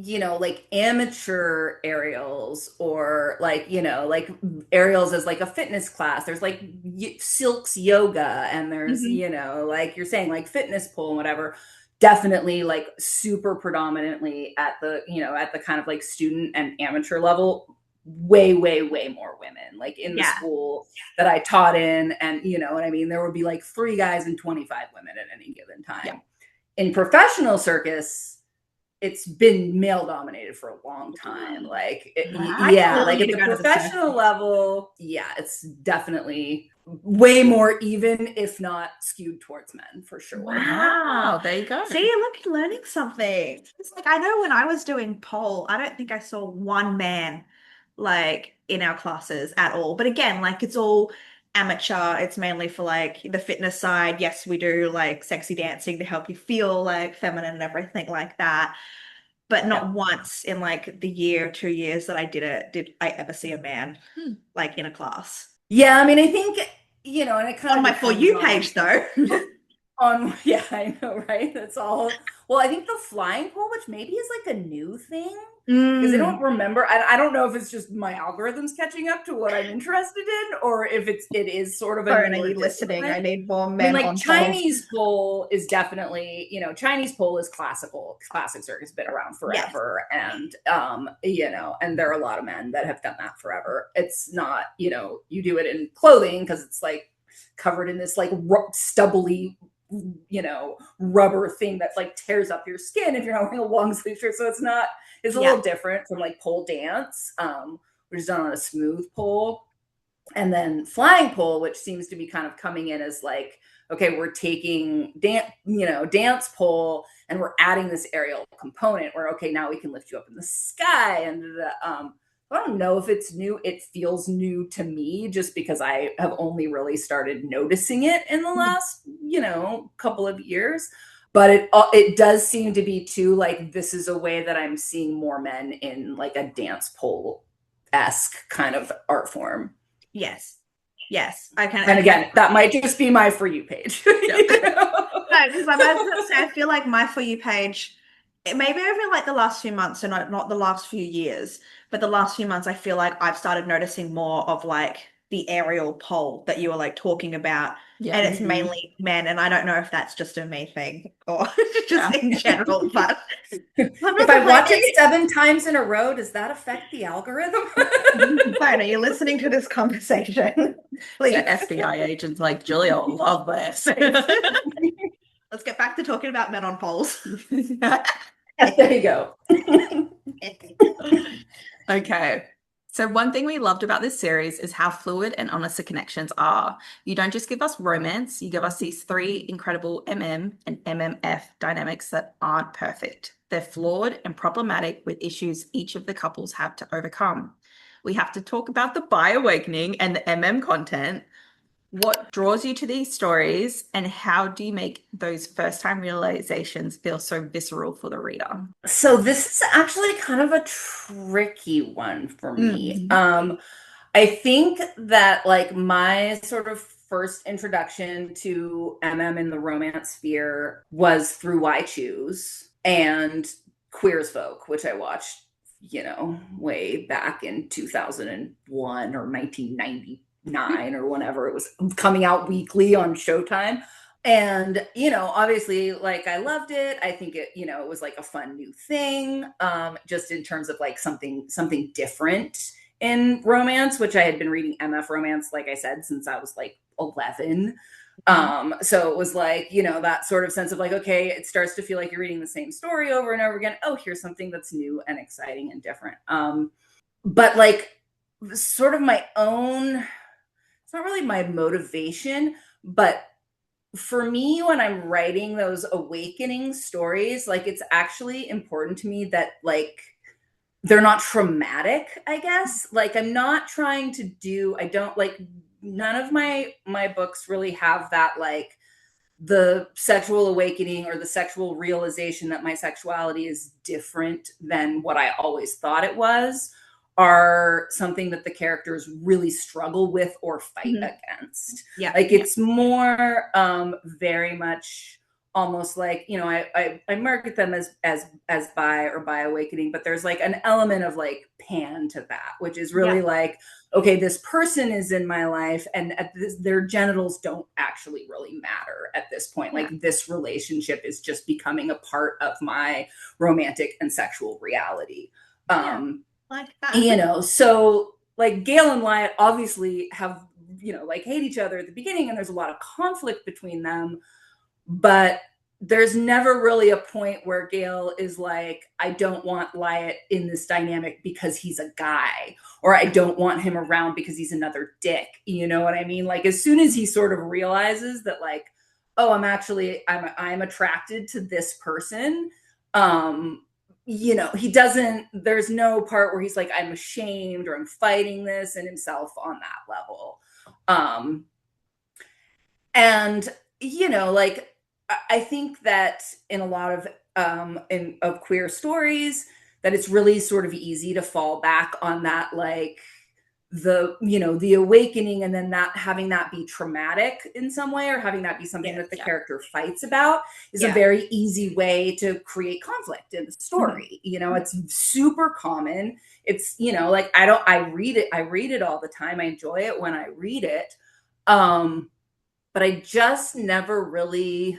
like amateur aerials, or like like aerials as like a fitness class. There's like silks yoga, and there's like you're saying like fitness pole and whatever. Definitely like super predominantly at the at the kind of like student and amateur level. Way more women like in the school that I taught in, and what I mean, there would be like 3 guys and 25 women at any given time. In professional circus, it's been male dominated for a long time. Like like at the professional level, it's definitely way more even, if not skewed towards men, for sure. Wow. There you go. See, look, learning something. It's like, I know when I was doing pole, I don't think I saw one man like in our classes at all. But again, like it's all amateur. It's mainly for like the fitness side. Yes, we do like sexy dancing to help you feel like feminine and everything like that. But not once in like the year, 2 years that I did it, did I ever see a man like in a class. Yeah, I mean, I think, and it kind On of my For You page though. I know, right? That's all. Well, I think the flying pole, which maybe is like a new thing, because I don't remember. I don't know if it's just my algorithms catching up to what I'm interested in, or if it is sort of a Fern, are newer you listening? discipline. I need more I mean, men like on poles. Chinese pole is definitely, Chinese pole is classic circus, been around forever. Yes. And, and there are a lot of men that have done that forever. It's not, you do it in clothing because it's like covered in this like stubbly, rubber thing that like tears up your skin if you're not wearing a long sleeve shirt. So it's a little different from like pole dance, which is done on a smooth pole. And then flying pole, which seems to be kind of coming in as like, okay, we're taking dance pole and we're adding this aerial component where, okay, now we can lift you up in the sky. And I don't know if it's new. It feels new to me just because I have only really started noticing it in the last, couple of years. But it does seem to be too, like, this is a way that I'm seeing more men in like a dance pole-esque kind of art form. Yes. I can. And again, that might just be my For You page. No, because I'm about to say, I feel like my For You page, maybe over like the last few months, and not the last few years, but the last few months, I feel like I've started noticing more of like the aerial pole that you were like talking about. Yeah. And it's mainly men, and I don't know if that's just a me thing or just in general, but if I watch it 7 times in a row, does that affect the algorithm? Fine, are you listening to this conversation? Please. The FBI agents like, Julia will love this. Let's get back to talking about men on poles. There you go. Okay. So one thing we loved about this series is how fluid and honest the connections are. You don't just give us romance, you give us these 3 incredible MM and MMF dynamics that aren't perfect. They're flawed and problematic with issues each of the couples have to overcome. We have to talk about the bi awakening and the MM content. What draws you to these stories, and how do you make those first-time realizations feel so visceral for the reader? So this is actually kind of a tricky one for me. I think that like my sort of first introduction to MM in the romance sphere was through Why Choose and Queer as Folk, which I watched, way back in 2001 or 1999 or whenever it was coming out weekly on Showtime. And, obviously, like, I loved it. I think it, it was like a fun new thing, just in terms of like something different in romance, which I had been reading MF romance, like I said, since I was like 11. So it was like, that sort of sense of like, okay, it starts to feel like you're reading the same story over and over again. Oh, here's something that's new and exciting and different. But like sort of my own, it's not really my motivation, but for me, when I'm writing those awakening stories, like it's actually important to me that like they're not traumatic, I guess. Like I'm not trying to I don't like, none of my books really have that like the sexual awakening or the sexual realization that my sexuality is different than what I always thought it was, are something that the characters really struggle with or fight against. Yeah. Like it's more very much almost like, I market them as bi or bi awakening, but there's like an element of like pan to that, which is really like, okay, this person is in my life and their genitals don't actually really matter at this point. Yeah. Like this relationship is just becoming a part of my romantic and sexual reality. Like that. So like Gail and Wyatt obviously have, like hate each other at the beginning and there's a lot of conflict between them, but there's never really a point where Gail is like, I don't want Wyatt in this dynamic because he's a guy, or I don't want him around because he's another dick. You know what I mean? Like as soon as he sort of realizes that like, oh, I'm attracted to this person, he doesn't, there's no part where he's like, I'm ashamed or I'm fighting this in himself on that level. And, like, I think that in a lot of, of queer stories, that it's really sort of easy to fall back on that, like, the awakening, and then that having that be traumatic in some way, or having that be something that the character fights about, is a very easy way to create conflict in the story. It's super common. It's, like, I read it all the time. I enjoy it when I read it. But I just never really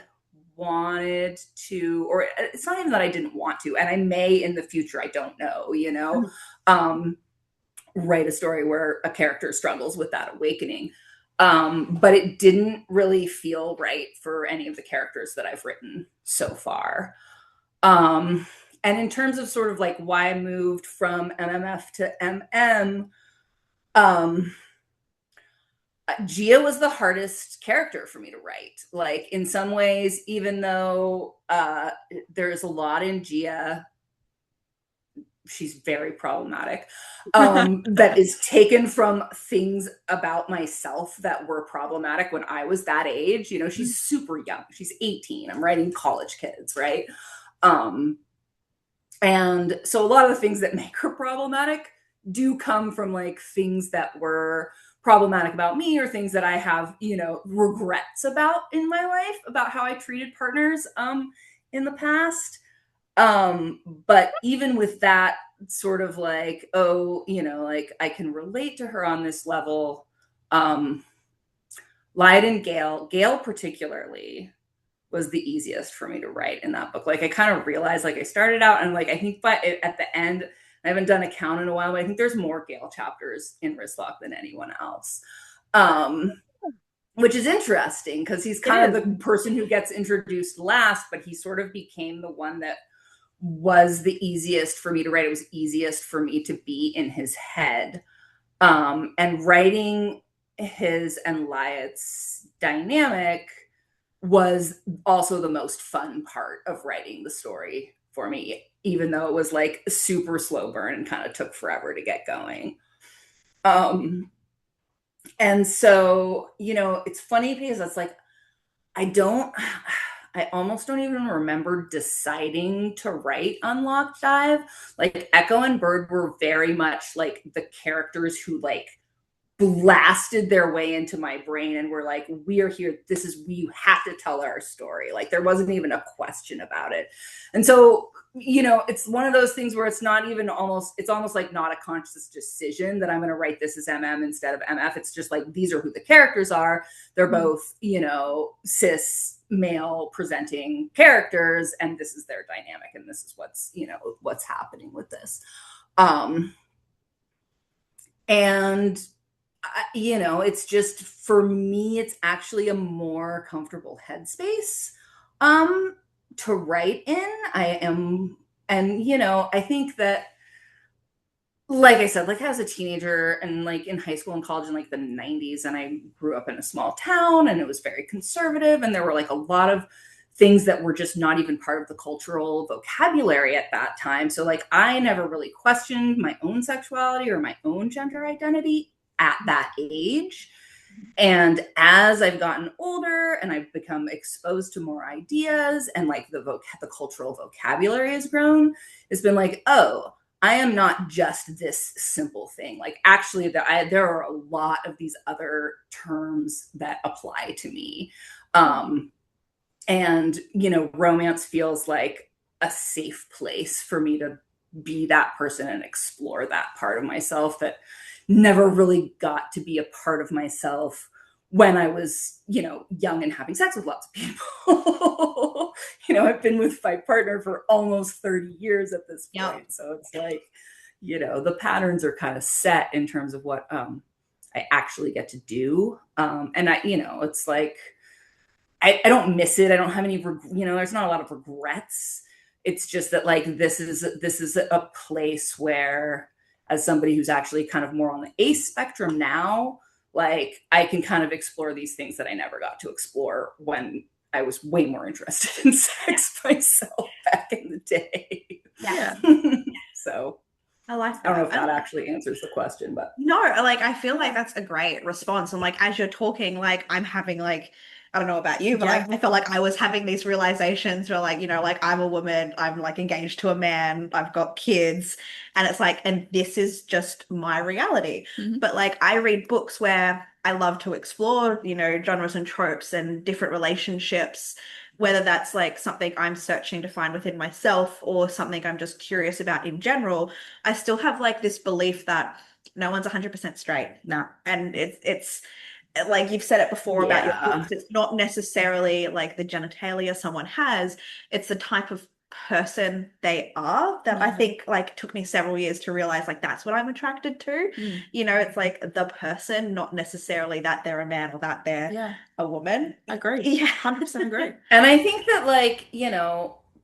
wanted to, or it's not even that I didn't want to, and I may in the future, I don't know, write a story where a character struggles with that awakening. But it didn't really feel right for any of the characters that I've written so far. And in terms of sort of like why I moved from MMF to MM, Gia was the hardest character for me to write. Like, in some ways, even though there's a lot in Gia, she's very problematic, that is taken from things about myself that were problematic when I was that age. She's super young. She's 18. I'm writing college kids, right? And so a lot of the things that make her problematic do come from like things that were problematic about me, or things that I have, regrets about in my life, about how I treated partners in the past. But even with that sort of like, like I can relate to her on this level. Lied and Gale particularly was the easiest for me to write in that book. Like, I kind of realized, like, I started out and like, I think at the end, I haven't done a count in a while, but I think there's more Gale chapters in Wristlock than anyone else. Which is interesting, because he's kind of the person who gets introduced last, but he sort of became the one that was the easiest for me to write. It was easiest for me to be in his head. And writing his and Lyatt's dynamic was also the most fun part of writing the story for me, even though it was like a super slow burn and kind of took forever to get going. And so, it's funny because it's like, I almost don't even remember deciding to write Unlocked Dive. Like, Echo and Bird were very much like the characters who like blasted their way into my brain and were like, we are here. We have to tell our story. Like, there wasn't even a question about it. And so, it's one of those things where it's almost like not a conscious decision that I'm going to write this as MM instead of MF. It's just like, these are who the characters are. They're both, cis male presenting characters, and this is their dynamic, and this is what's happening with this. And it's just, for me, it's actually a more comfortable headspace to write in. I think that, like I said, like, I was a teenager and like in high school and college in like the 90s, and I grew up in a small town, and it was very conservative, and there were like a lot of things that were just not even part of the cultural vocabulary at that time. So like, I never really questioned my own sexuality or my own gender identity at that age. And as I've gotten older and I've become exposed to more ideas, and like the cultural vocabulary has grown, it's been like, oh, I am not just this simple thing. Like, actually, there are a lot of these other terms that apply to me. And, romance feels like a safe place for me to be that person and explore that part of myself that never really got to be a part of myself when I was, young and having sex with lots of people. I've been with my partner for almost 30 years at this point. Yep. So it's like, the patterns are kind of set in terms of what I actually get to do. And it's like, I don't miss it. I don't have any, there's not a lot of regrets. It's just that like, this is a place where, as somebody who's actually kind of more on the ace spectrum now, like, I can kind of explore these things that I never got to explore when I was way more interested in sex myself back in the day. Yeah. So I like that. I don't know if that actually answers the question, but no, like, I feel like that's a great response. And like, as you're talking, like, I'm having like I don't know about you, but Yeah. I felt like I was having these realizations where like, like I'm a woman, I'm like engaged to a man, I've got kids, and it's like, and this is just my reality. Mhm. But like I read books where I love to explore, genres and tropes and different relationships, whether that's like something I'm searching to find within myself or something I'm just curious about in general. I still have like this belief that no one's 100% straight. No. And it's like you've said it before about your Yeah. books, it's not necessarily like the genitalia someone has, it's the type of person they are that I think like took me several years to realize like that's what I'm attracted to. Mm. It's like the person, not necessarily that they're a man or that they're Yeah. a woman. Agree. Yeah. 100% agree. And I think that, like, I'm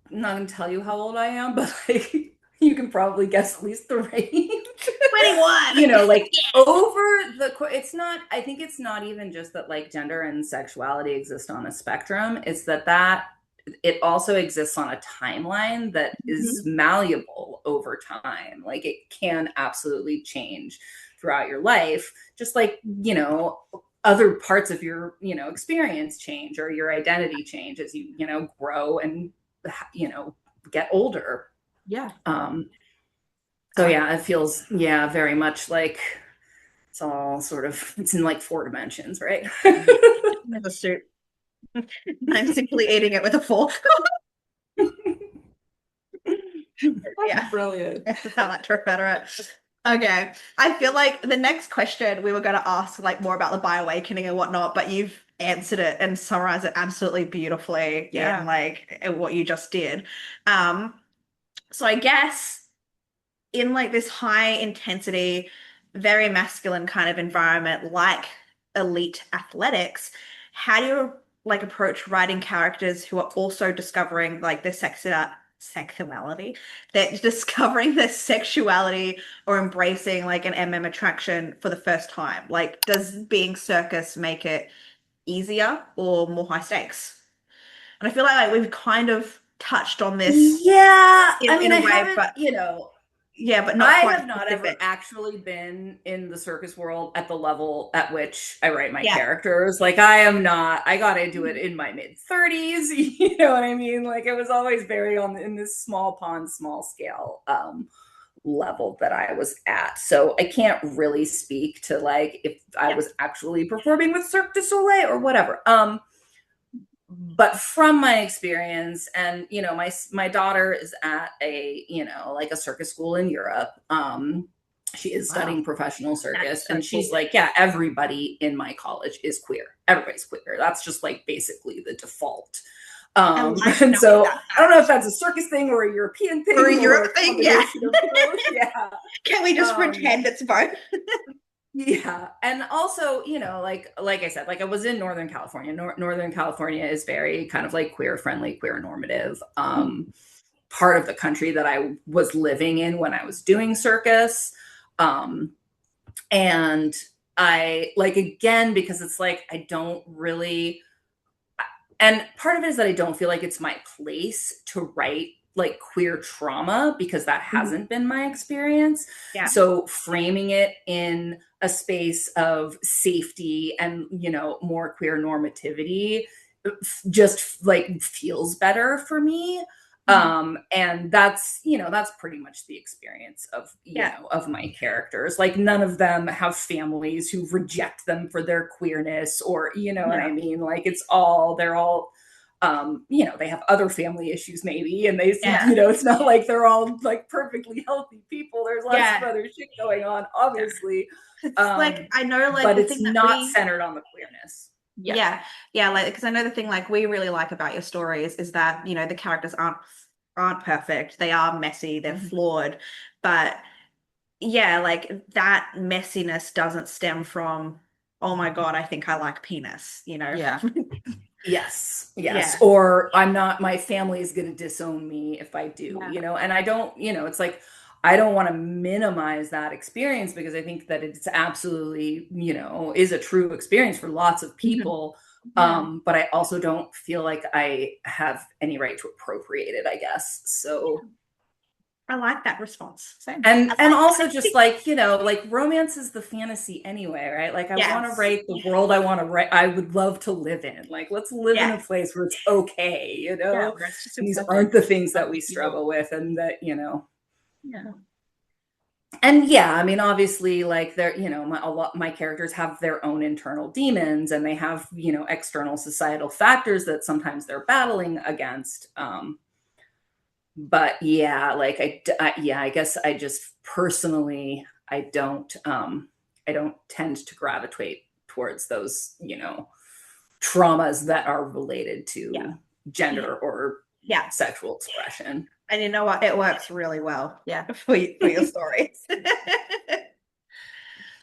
not going to tell you how old I am, but like, you can probably guess at least the range. 21. Like over it's not, I think it's not even just that like gender and sexuality exist on a spectrum. It's that it also exists on a timeline that is malleable over time. Like it can absolutely change throughout your life, just like, other parts of your, experience change or your identity change as you, grow and, get older. Yeah. So yeah, it feels, very much like it's all sort of, it's in like 4 dimensions, right? Never suit. I'm simply eating it with a fork. Yeah. Brilliant. I like to refer to it. Okay. I feel like the next question we were going to ask like more about the bioawakening and whatnot, but you've answered it and summarized it absolutely beautifully Yeah. in like in what you just did. Um, so I guess in like this high intensity, very masculine kind of environment like elite athletics, how do you like approach writing characters who are also discovering like their sexuality, they're discovering their sexuality or embracing like an attraction for the first time? Like, does being circus make it easier or more high stakes? And I feel like we've kind of touched on this Yeah, I in mean, a I way, haven't, but yeah, but not I quite have not ever specific. actually been in the circus world at the level at which I write my Yeah. characters. Like, I am not, I got into it in my mid 30s, you know what I mean? Like, it was always very in this small pond, small scale level that I was at. So I can't really speak to like if I Yeah. was actually performing with Cirque du Soleil or whatever. But from my experience, and my daughter is at a like a circus school in Europe. She is Wow. studying professional circus, That's so and she's cool. like, yeah, everybody in my college is queer. Everybody's queer. That's just like basically the default. I like And knowing so that I don't know if fact. that's a circus thing or a European Or a thing or Europe a thing, yeah. combination of both. Yeah. Can we just Um, pretend it's both? yeah, and also, like I said, like I was in Northern California. Northern California is very kind of like queer friendly, queer normative. Part of the country that I was living in when I was doing circus. And I like, again, because it's like I don't really, and part of it is that I don't feel like it's my place to write like queer trauma because that hasn't been my experience. Yeah. So framing it in a space of safety and, more queer normativity just like feels better for me. And that's pretty much the experience of Yeah. of my characters. Like none of them have families who reject them for their queerness, or what I mean. Like they're all they have other family issues maybe, and Yeah. it's not like they're all like perfectly healthy people. There's lots of Yeah. other shit going on, obviously. It's like I know like But the it's thing that not we centered on the queerness. Yeah. yeah, like because I know the thing like we really like about your stories is that, the characters aren't perfect. They are messy, they're flawed, but yeah, like that messiness doesn't stem from, oh my God, I think I like penis. Yeah. Yes. Yeah. Or my family is going to disown me if I do, Yeah. and I don't, it's like, I don't want to minimize that experience because I think that it's absolutely, is a true experience for lots of people. Yeah. But I also don't feel like I have any right to appropriate it, I guess. So I like that response. Same. And also just like, like romance is the fantasy anyway, right? Like I want to Yes. write the world I want to write, I would love to live in. Like let's live in a Yes. place where it's okay, Yeah, where it's just And these accepted. aren't the things that we Nothing evil. struggle with and that, Yeah. and yeah, I mean, obviously, like they're, my characters have their own internal demons and they have, external societal factors that sometimes they're battling against. But yeah, like yeah, I guess I just personally, I don't tend to gravitate towards those, traumas that are related Yeah. to gender or Yeah. sexual expression. And you know what? It works really well. Yeah. For your stories.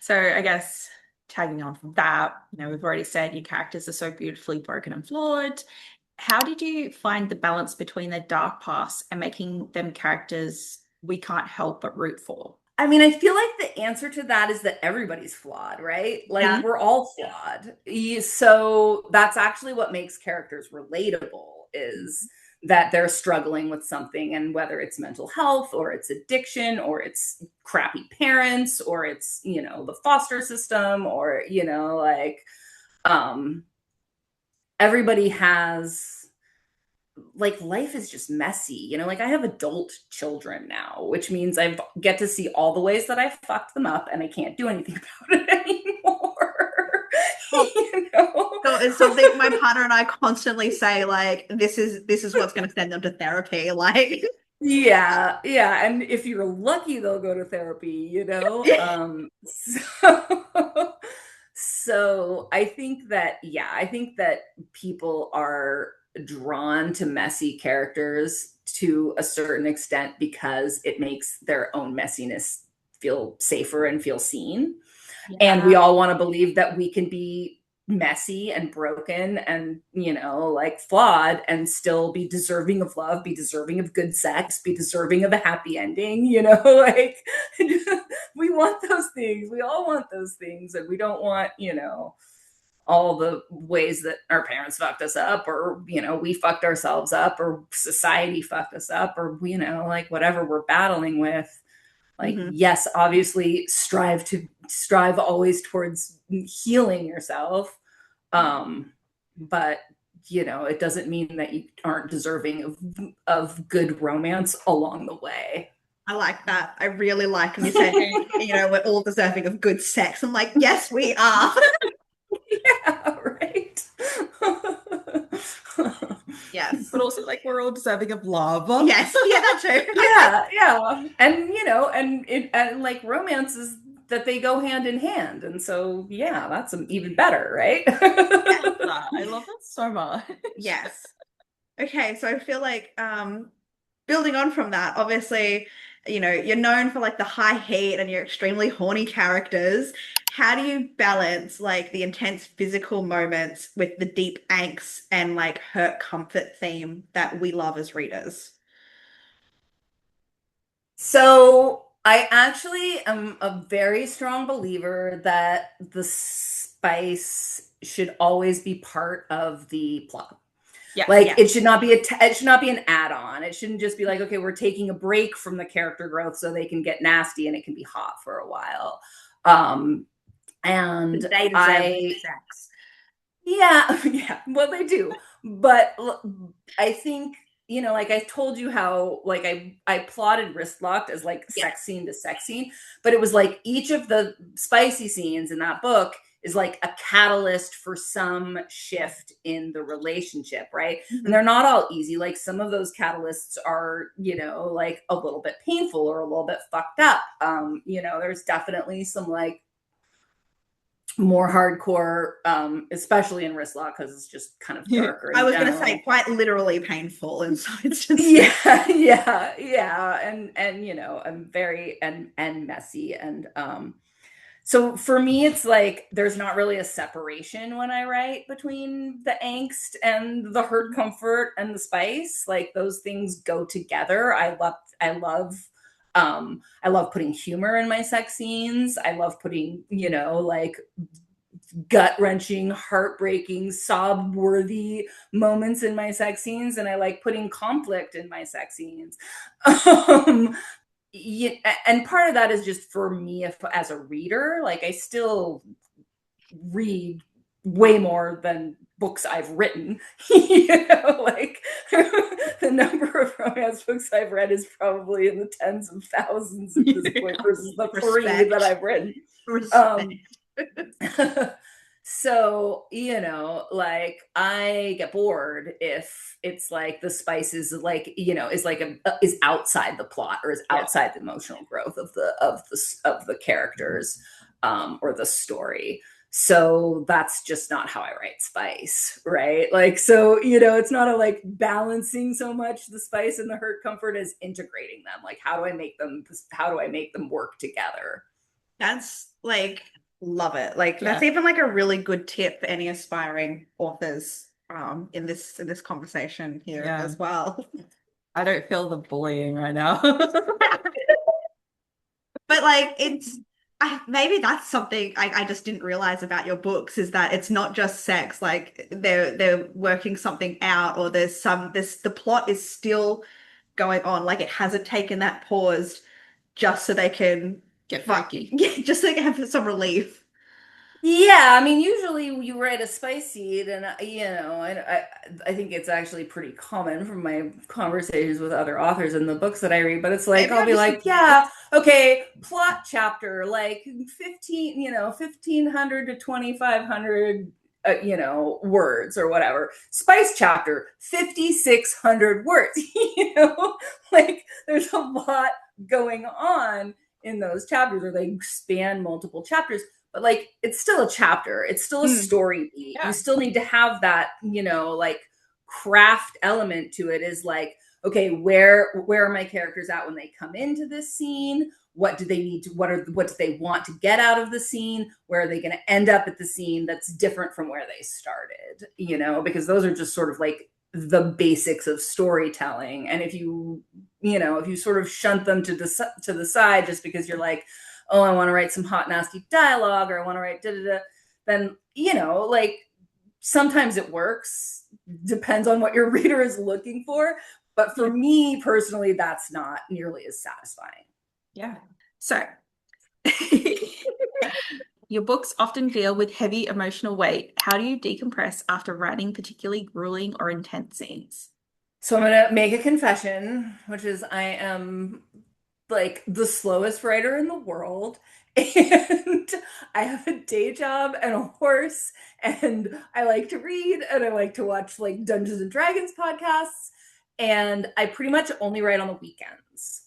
So I guess tagging on from that, we've already said your characters are so beautifully broken and flawed. How did you find the balance between their dark past and making them characters we can't help but root for? I mean, I feel like the answer to that is that everybody's flawed, right? Like Yeah. we're all flawed. So that's actually what makes characters relatable is that they're struggling with something, and whether it's mental health or it's addiction or it's crappy parents or it's, the foster system or, um everybody has, like, life is just messy, like I have adult children now, which means I get to see all the ways that I fucked them up and I can't do anything about it anymore. Well, you know? so it's something my partner and I constantly say, like, this is what's going to send them to therapy. Like, Yeah, and if you're lucky, they'll go to therapy, So I think that, I think that people are drawn to messy characters to a certain extent because it makes their own messiness feel safer and feel seen. And we all want to believe that we can be messy and broken and, like flawed and still be deserving of love, be deserving of good sex, be deserving of a happy ending, like we want those things. We all want those things. And we don't want, all the ways that our parents fucked us up or, we fucked ourselves up or society fucked us up or, like whatever we're battling with. Like, yes, obviously strive always towards healing yourself. But it doesn't mean that you aren't deserving of good romance along the way. I like that. I really like when you said, we're all deserving of good sex. I'm like, yes, we are. Yeah, right. Yes. But also, like, we're all deserving of love. Yes. Yeah, that too. Yeah. And like romance is that they go hand in hand. And so, yeah, that's even better, right? I love that so much. Yes. Okay, so I feel like building on from that, obviously, you're known for like the high heat and your extremely horny characters. How do you balance like the intense physical moments with the deep angst and like hurt comfort theme that we love as readers? So I actually am a very strong believer that the spice should always be part of the plot. Yeah. Like it should not be it should not be an add-on. It shouldn't just be like, okay, we're taking a break from the character growth so they can get nasty and it can be hot for a while. And They deserve sex. Yeah, well, they do. But I think, like I told you how, like I plotted Wrist Locked as like sex scene to sex scene, but it was like each of the spicy scenes in that book is like a catalyst for some shift in the relationship, right? And they're not all easy. Like some of those catalysts are, like a little bit painful or a little bit fucked up. There's definitely some like more hardcore, especially in Wrist Lock because it's just kind of darker. I was going to say quite literally painful, and so it's just yeah, and I'm very and messy, and so for me it's like there's not really a separation when I write between the angst and the hurt comfort and the spice. Like those things go together. I love putting humor in my sex scenes. I love putting, like gut-wrenching, heartbreaking, sob-worthy moments in my sex scenes, and I like putting conflict in my sex scenes. Yeah, and part of that is just for me, if as a reader, like I still read way more than books I've written. Like the number of romance books I've read is probably in the tens of thousands at this point versus the three that I've written. So, like I get bored if it's like the spice is like, is outside the plot or is outside the emotional growth of the characters, or the story. So that's just not how I write spice, right? Like, so, it's not a like balancing so much the spice and the hurt comfort as integrating them. Like, how do I make them work together? That's like, love it. Like, that's even like a really good tip for any aspiring authors in this conversation here as well. I don't feel the bullying right now. But like, maybe that's something I just didn't realize about your books, is that it's not just sex. Like they're working something out, or the plot is still going on. Like it hasn't taken that pause just so they can Get freaky. Yeah, just so they can have some relief. Yeah, I mean, usually you write a spice seed, and I think it's actually pretty common from my conversations with other authors in the books that I read. But it's like I'll be like, yeah, okay, plot chapter like 1,500 to 2,500, words or whatever. Spice chapter 5,600 words. Like there's a lot going on in those chapters, or they span multiple chapters. But like it's still a chapter, it's still a story beat. You still need to have that, like craft element to it. Is like, okay, where are my characters at when they come into this scene? What do they need to, what do they want to get out of the scene? Where are they going to end up at the scene that's different from where they started? Because those are just sort of like the basics of storytelling. And if you sort of shunt them to the side just because you're like, oh, I want to write some hot, nasty dialogue, or I want to write da-da-da, then, like sometimes it works. Depends on what your reader is looking for. But for me personally, that's not nearly as satisfying. Yeah. So your books often deal with heavy emotional weight. How do you decompress after writing particularly grueling or intense scenes? So I'm going to make a confession, which is I am like the slowest writer in the world, and I have a day job and a horse, and I like to read, and I like to watch like Dungeons and Dragons podcasts, and I pretty much only write on the weekends.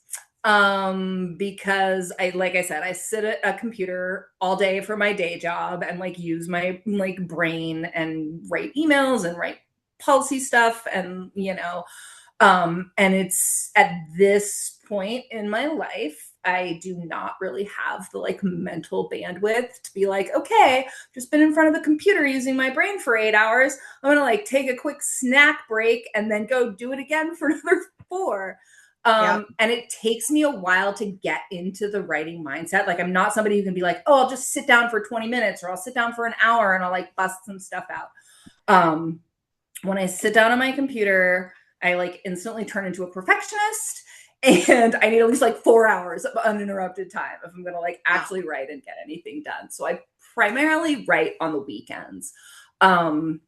Because like I said, I sit at a computer all day for my day job and like use my like brain and write emails and write policy stuff, and and it's at this point in my life, I do not really have the like mental bandwidth to be like, okay, just been in front of the computer using my brain for 8 hours. I'm going to like take a quick snack break and then go do it again for another 4. And it takes me a while to get into the writing mindset. Like I'm not somebody who can be like, oh, I'll just sit down for 20 minutes or I'll sit down for an hour and I'll like bust some stuff out. When I sit down on my computer, I like instantly turn into a perfectionist, and I need at least like 4 hours of uninterrupted time if I'm going to like actually write and get anything done. So I primarily write on the weekends. And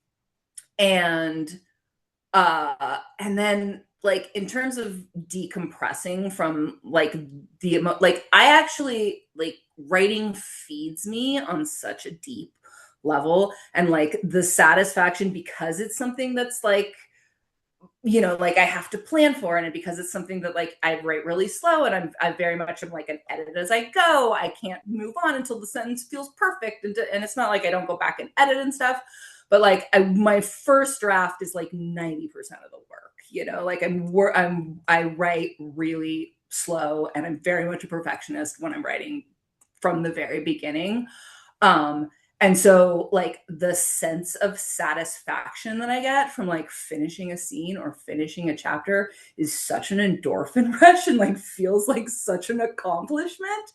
then like in terms of decompressing from like I actually like writing feeds me on such a deep level, and like the satisfaction, because it's something that's like, like I have to plan for, and because it's something that like I write really slow, and I very much am like an edit as I go. I can't move on until the sentence feels perfect, and it's not like I don't go back and edit and stuff, but like my first draft is like 90% of the work. Like I write really slow, and I'm very much a perfectionist when I'm writing from the very beginning. And so like the sense of satisfaction that I get from like finishing a scene or finishing a chapter is such an endorphin rush, and like feels like such an accomplishment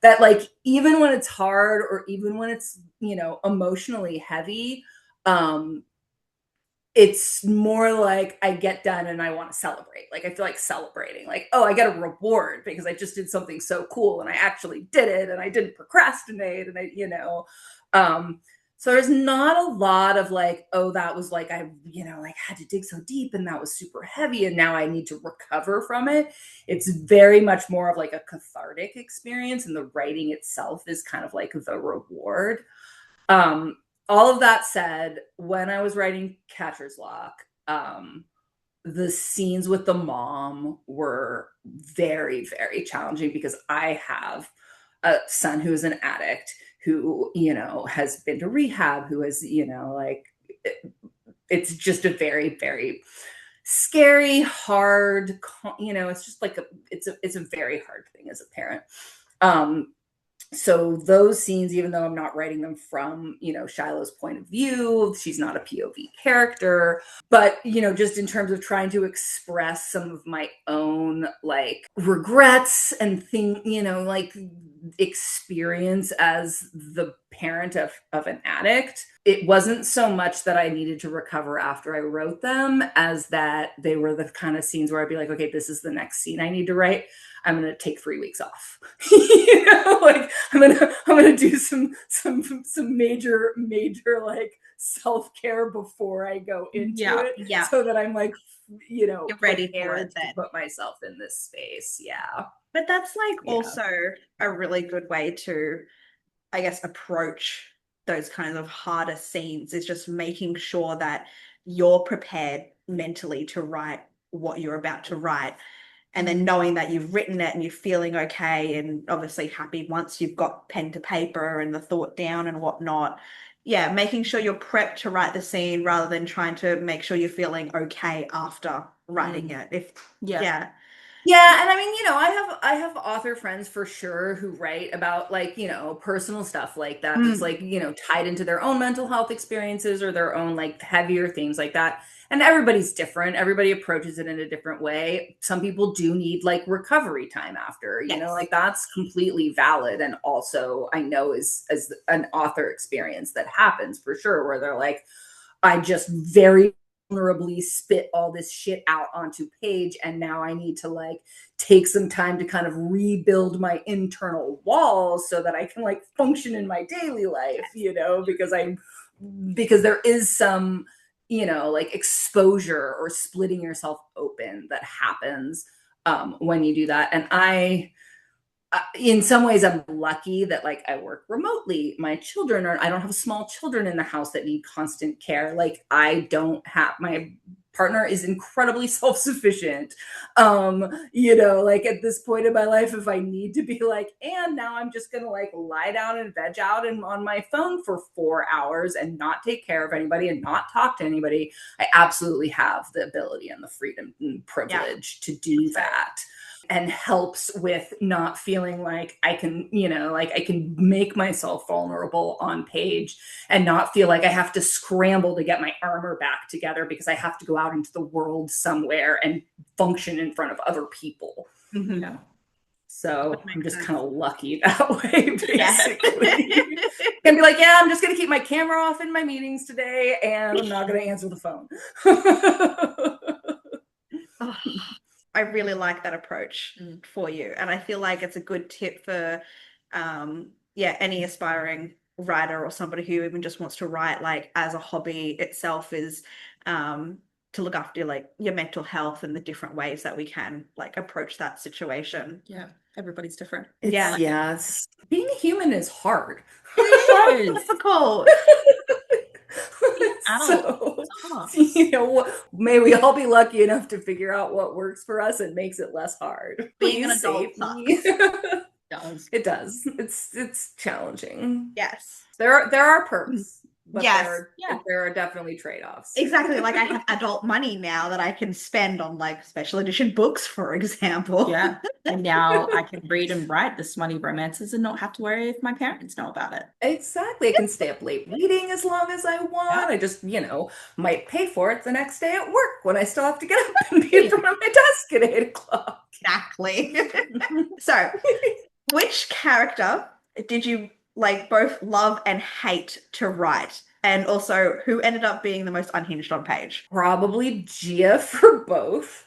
that like, even when it's hard or even when it's, you know, emotionally heavy, it's more like I get done and I want to celebrate. Like, I feel like celebrating, like, oh, I get a reward because I just did something so cool and I actually did it and I didn't procrastinate and I, you know, so there's not a lot of like, oh, that was like, I, you know, like had to dig so deep and that was super heavy and now I need to recover from it. It's very much more of like a cathartic experience, and the writing itself is kind of like the reward. All of that said, when I was writing Catcher's Lock, the scenes with the mom were very, very challenging because I have a son who is an addict, who, you know, has been to rehab, who has, you know, like, it's just a very, very scary, hard, you know, it's just like it's a very hard thing as a parent. So those scenes, even though I'm not writing them from, you know, Shiloh's point of view, she's not a POV character, but, you know, just in terms of trying to express some of my own like regrets and you know, like experience as the parent of an addict, it wasn't so much that I needed to recover after I wrote them as that they were the kind of scenes where I'd be like, okay, this is the next scene I need to write. I'm going to take 3 weeks off. You know, like I'm going to do some major like self-care before I go into it, so that I'm like, you know, you're ready for it to put myself in this space. Yeah. But that's like also a really good way to, I guess, approach those kinds of harder scenes, is just making sure that you're prepared mentally to write what you're about to write. And then knowing that you've written it and you're feeling okay and obviously happy once you've got pen to paper and the thought down and whatnot. Yeah, making sure you're prepped to write the scene rather than trying to make sure you're feeling okay after writing it. Yeah, and I mean, you know, I have author friends for sure who write about like, you know, personal stuff like that. That's like, you know, tied into their own mental health experiences or their own like heavier themes like that. And everybody's different. Everybody approaches it in a different way. Some people do need like recovery time after, you know, like that's completely valid. And also I know as an author experience that happens for sure, where they're like, I just very vulnerably spit all this shit out onto page, and now I need to like take some time to kind of rebuild my internal walls so that I can like function in my daily life, you know, because there is some, you know, like exposure or splitting yourself open that happens when you do that. And in some ways I'm lucky that like I work remotely. My children I don't have small children in the house that need constant care. Like I don't have, my partner is incredibly self-sufficient. You know, like at this point in my life, if I need to be like, and now I'm just going to like lie down and veg out and on my phone for 4 hours and not take care of anybody and not talk to anybody, I absolutely have the ability and the freedom and privilege to do that. And helps with not feeling like I can, you know, like I can make myself vulnerable on page and not feel like I have to scramble to get my armor back together because I have to go out into the world somewhere and function in front of other people. Yeah. So I'm just kind of lucky that way, basically. And be like, yeah, I'm just going to keep my camera off in my meetings today and I'm not going to answer the phone. I really like that approach for you. And I feel like it's a good tip for, any aspiring writer or somebody who even just wants to write like as a hobby itself, is to look after like your mental health and the different ways that we can like approach that situation. Yeah. Everybody's different. Yes. Being a human is hard. It is difficult. So, you know, may we all be lucky enough to figure out what works for us and makes it less hard. Being an adult sucks. It does. It's challenging. Yes. There are perks. But yes. there are definitely trade-offs. Exactly. Like I have adult money now that I can spend on like special edition books, for example. Yeah. And now I can read and write the smutty romances and not have to worry if my parents know about it. Exactly. I can stay up late reading as long as I want. Yeah. I just, you know, might pay for it the next day at work when I still have to get up and be in front of my desk at 8 o'clock. Exactly. So Which character did you like both love and hate to write? And also, who ended up being the most unhinged on page? Probably Gia for both.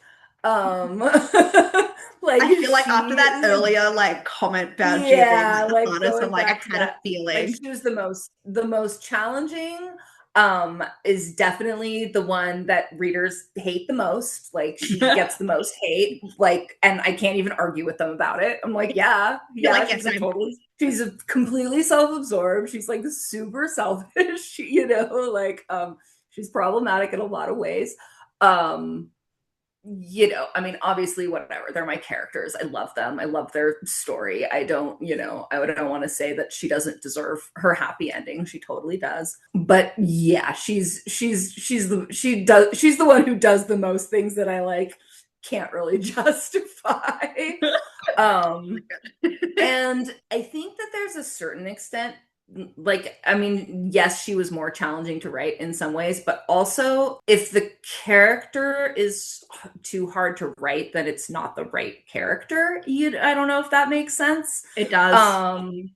Like I feel like after she that is a earlier like comment about Gia being like yeah, the like hardest, I'm going like, I back to had a that, like feeling. she was the most challenging, is definitely the one that readers hate the most. Like she gets the most hate, like, and I can't even argue with them about it. I'm like, yeah, You're yeah, like, yes, I'm she's a completely self-absorbed. She's like super selfish, like she's problematic in a lot of ways. Um, I mean, obviously, whatever. They're my characters. I love them. I love their story. I don't, I don't want to say that she doesn't deserve her happy ending. She totally does. But yeah, she's the one who does the most things that I like can't really justify. Um, and I think that there's a certain extent, like, I mean, yes, she was more challenging to write in some ways, but also if the character is too hard to write, then it's not the right character. I don't know if that makes sense. It does. Um,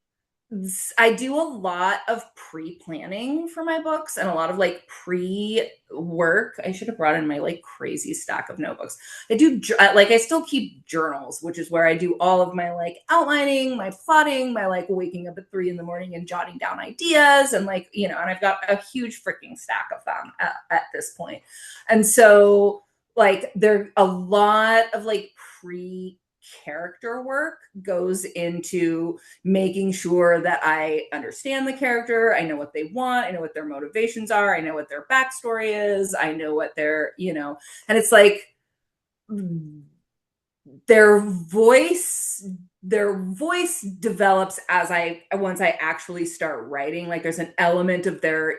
I do a lot of pre-planning for my books and a lot of like pre-work. I should have brought in my like crazy stack of notebooks. I still keep journals, which is where I do all of my like outlining, my plotting, my like waking up at 3 a.m. and jotting down ideas, and like, and I've got a huge freaking stack of them at this point. And so like there a lot of like character work goes into making sure that I understand the character. I know what they want. I know what their motivations are. I know what their backstory is. I know what and it's like their voice develops once I actually start writing. Like there's an element of their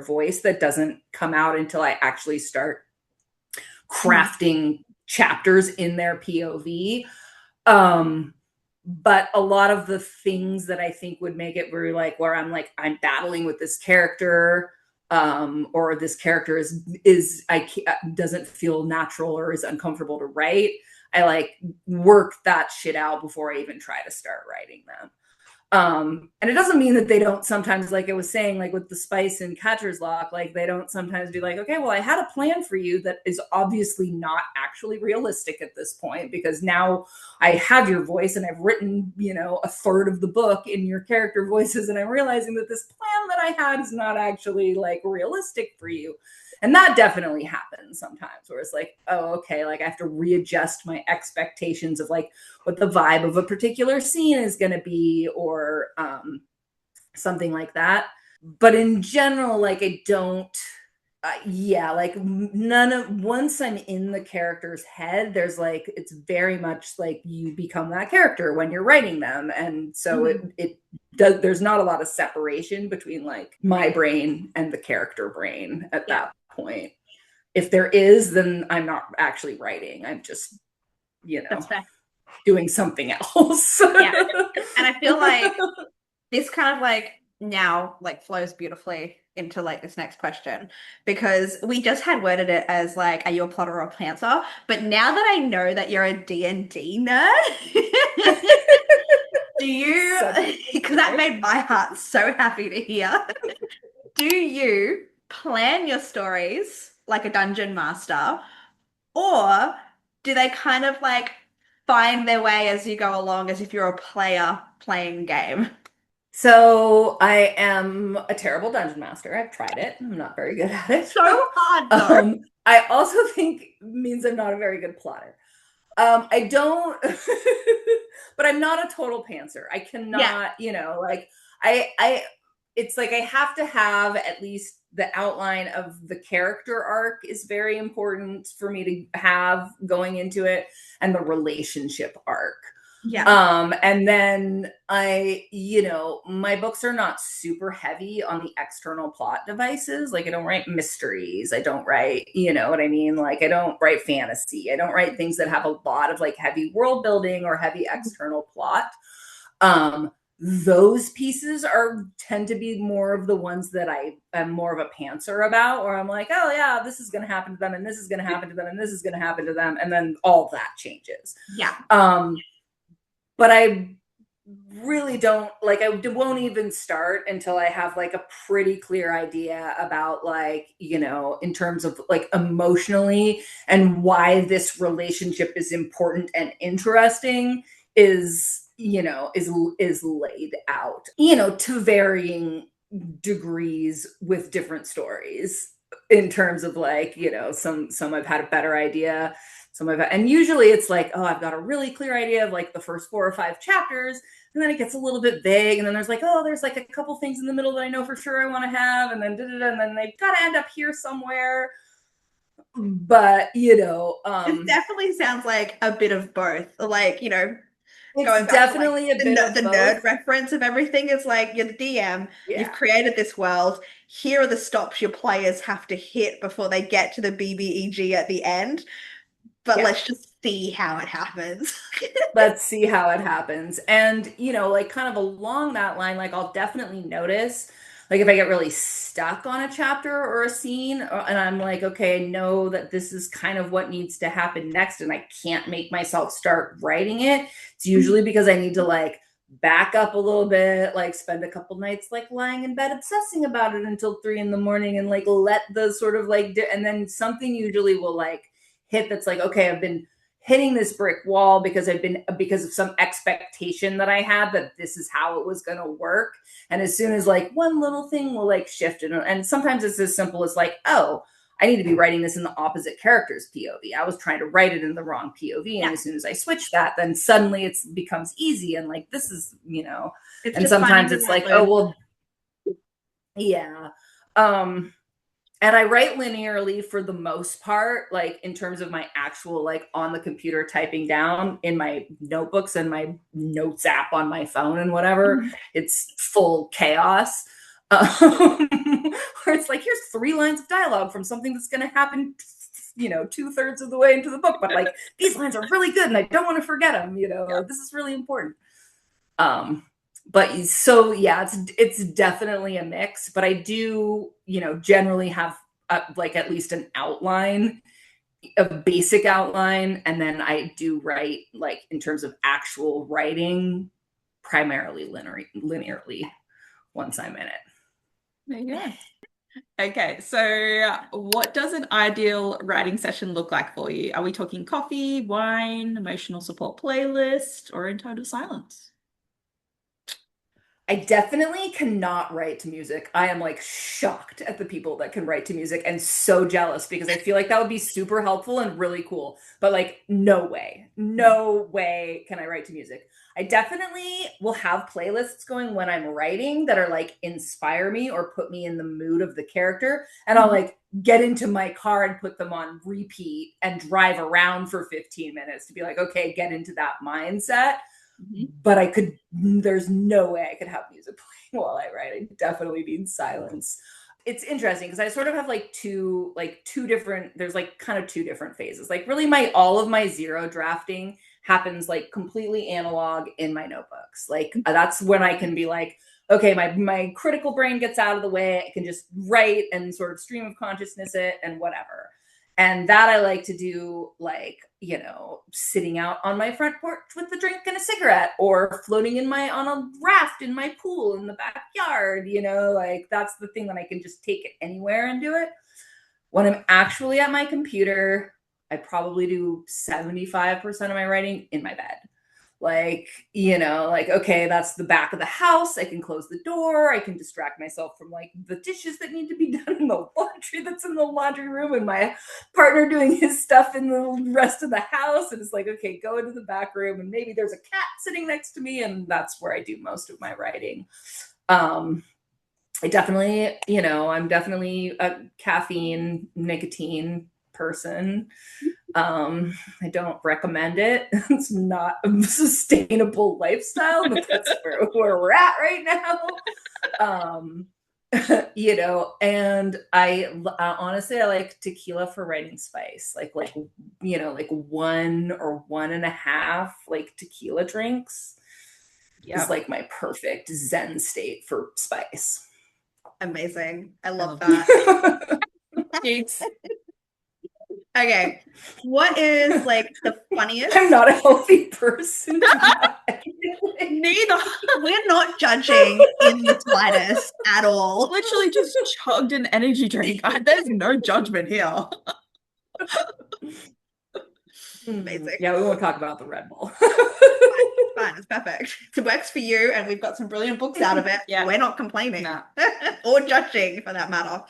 voice that doesn't come out until I actually start crafting chapters in their POV. But a lot of the things that I think would make it very like where I'm battling with this character, or this character doesn't feel natural or is uncomfortable to write. I like work that shit out before I even try to start writing them. And it doesn't mean that they don't sometimes, like I was saying, like with the spice and catcher's lock, like they don't sometimes be like, okay, well, I had a plan for you that is obviously not actually realistic at this point, because now I have your voice and I've written, a third of the book in your character voices. And I'm realizing that this plan that I had is not actually like realistic for you. And that definitely happens sometimes where it's like, oh, okay, like I have to readjust my expectations of like what the vibe of a particular scene is going to be, or something like that. But in general, like I don't, like once I'm in the character's head, there's like, it's very much like you become that character when you're writing them. And so it does, there's not a lot of separation between like my brain and the character brain at that point. If there is, then I'm not actually writing. I'm just, That's fair. doing something else. Yeah. And I feel like this kind of like now like flows beautifully into like this next question, because we just had worded it as like, are you a plotter or a pantser? But now that I know that you're a D&D nerd, do you, because that made my heart so happy to hear, do you plan your stories like a dungeon master, or do they kind of like find their way as you go along, as if you're a player playing game? So I am a terrible dungeon master. I've tried it. I'm not very good at it. So hard though. I also think means I'm not a very good plotter. I don't, but I'm not a total pantser. I cannot, like it's like I have to have at least the outline of the character arc is very important for me to have going into it, and the relationship arc. Yeah. And then my books are not super heavy on the external plot devices. Like I don't write mysteries. I don't write, you know what I mean? Like I don't write fantasy. I don't write things that have a lot of like heavy world building or heavy external plot. Those pieces tend to be more of the ones that I am more of a pantser about, or I'm like, oh yeah, this is going to happen to them, and this is going to happen to them, and this is going to happen to them, and then all that changes. Yeah. But really don't like, I won't even start until I have like a pretty clear idea about like, you know, in terms of like emotionally and why this relationship is important and interesting is, you know, is laid out, you know, to varying degrees with different stories in terms of like, you know, some I've had a better idea, some I've, and usually it's like, oh, I've got a really clear idea of like the first 4 or 5 chapters, and then it gets a little bit vague, and then there's like, oh, there's like a couple things in the middle that I know for sure I want to have, and then and then they've got to end up here somewhere. But you know, It definitely sounds like a bit of both. Like, you know, going it's back to like definitely a bit the of both. nerd reference of everything, it's like you're the DM, you've Yeah. created this world. Here are the stops your players have to hit before they get to the BBEG at the end. But Yeah. let's just see how it happens. Let's see how it happens. And, you know, like kind of along that line, like I'll definitely notice, like if I get really stuck on a chapter or a scene, and I'm like, okay, I know that this is kind of what needs to happen next, and I can't make myself start writing it. It's usually because I need to like back up a little bit, like spend a couple nights like lying in bed obsessing about it until 3 in the morning, and like let the sort of like, and then something usually will like hit that's like, okay, I've been hitting this brick wall because because of some expectation that I had that this is how it was going to work. And as soon as like one little thing will like shift it, and sometimes it's as simple as like, oh, I need to be writing this in the opposite character's POV. I was trying to write it in the wrong POV. And as soon as I switch that, then suddenly it becomes easy. And like, this is, you know, It's and just finding sometimes the it's right like, oh, load. well, yeah. And I write linearly for the most part, like in terms of my actual, like on the computer typing down in my notebooks and my notes app on my phone and whatever. Mhm. It's full chaos. Where it's like, here's 3 lines of dialogue from something that's going to happen, you know, 2/3 of the way into the book. But like, these lines are really good and I don't want to forget them. You know, Yeah. this is really important. Um, but so yeah, it's definitely a mix, but I do, you know, generally have like at least an outline, a basic outline, and then I do write like in terms of actual writing primarily linearly once I'm in it. There you go. Okay, so what does an ideal writing session look like for you? Are we talking coffee, wine, emotional support playlist, or in total silence? I definitely cannot write to music. I am like shocked at the people that can write to music and so jealous because I feel like that would be super helpful and really cool. But like, no way, no way can I write to music. I definitely will have playlists going when I'm writing that are like inspire me or put me in the mood of the character. And I'll like get into my car and put them on repeat and drive around for 15 minutes to be like, okay, get into that mindset. Mhm. But there's no way I could have music playing while I write. I definitely need silence. It's interesting because I sort of have like two different, there's like kind of 2 different phases. Like really all of my zero drafting happens like completely analog in my notebooks. Like that's when I can be like, okay, my critical brain gets out of the way. I can just write and sort of stream of consciousness it and whatever. And that I like to do, like, you know, sitting out on my front porch with a drink and a cigarette, or floating on a raft in my pool in the backyard, you know, like that's the thing that I can just take it anywhere and do it. When I'm actually at my computer, I probably do 75% of my writing in my bed. Like, you know, like, okay, that's the back of the house. I can close the door. I can distract myself from like the dishes that need to be done in the laundry that's in the laundry room, and my partner doing his stuff in the rest of the house. And it's like, okay, go into the back room, and maybe there's a cat sitting next to me. And that's where I do most of my writing. I definitely, you know, I'm definitely a caffeine, nicotine person. I don't recommend it. It's not a sustainable lifestyle, but that's where we're at right now. Um, you know, and I honestly, I like tequila for writing spice, like, you know, like 1 or 1.5 like tequila drinks is Yep. like my perfect Zen state for spice. Amazing. I I love love that. Thanks. Okay. What is like the funniest? I'm not a healthy person. Neither. We're not judging in the slightest at all. Literally just chugged an energy drink. There's no judgment here. Amazing. Yeah, we won't talk about the Red Bull. Fine, it's perfect. It works for you, and we've got some brilliant books out of it. Yeah. We're not complaining Nah. or judging for that matter.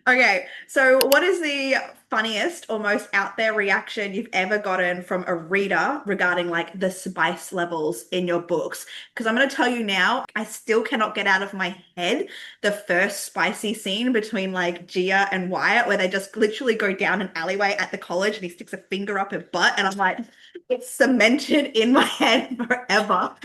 Okay, so what is the funniest or most out there reaction you've ever gotten from a reader regarding like the spice levels in your books? Because I'm going to tell you now, I still cannot get out of my head the first spicy scene between like Gia and Wyatt, where they just literally go down an alleyway at the college and he sticks a finger up her butt, and I'm like, it's cemented in my head forever.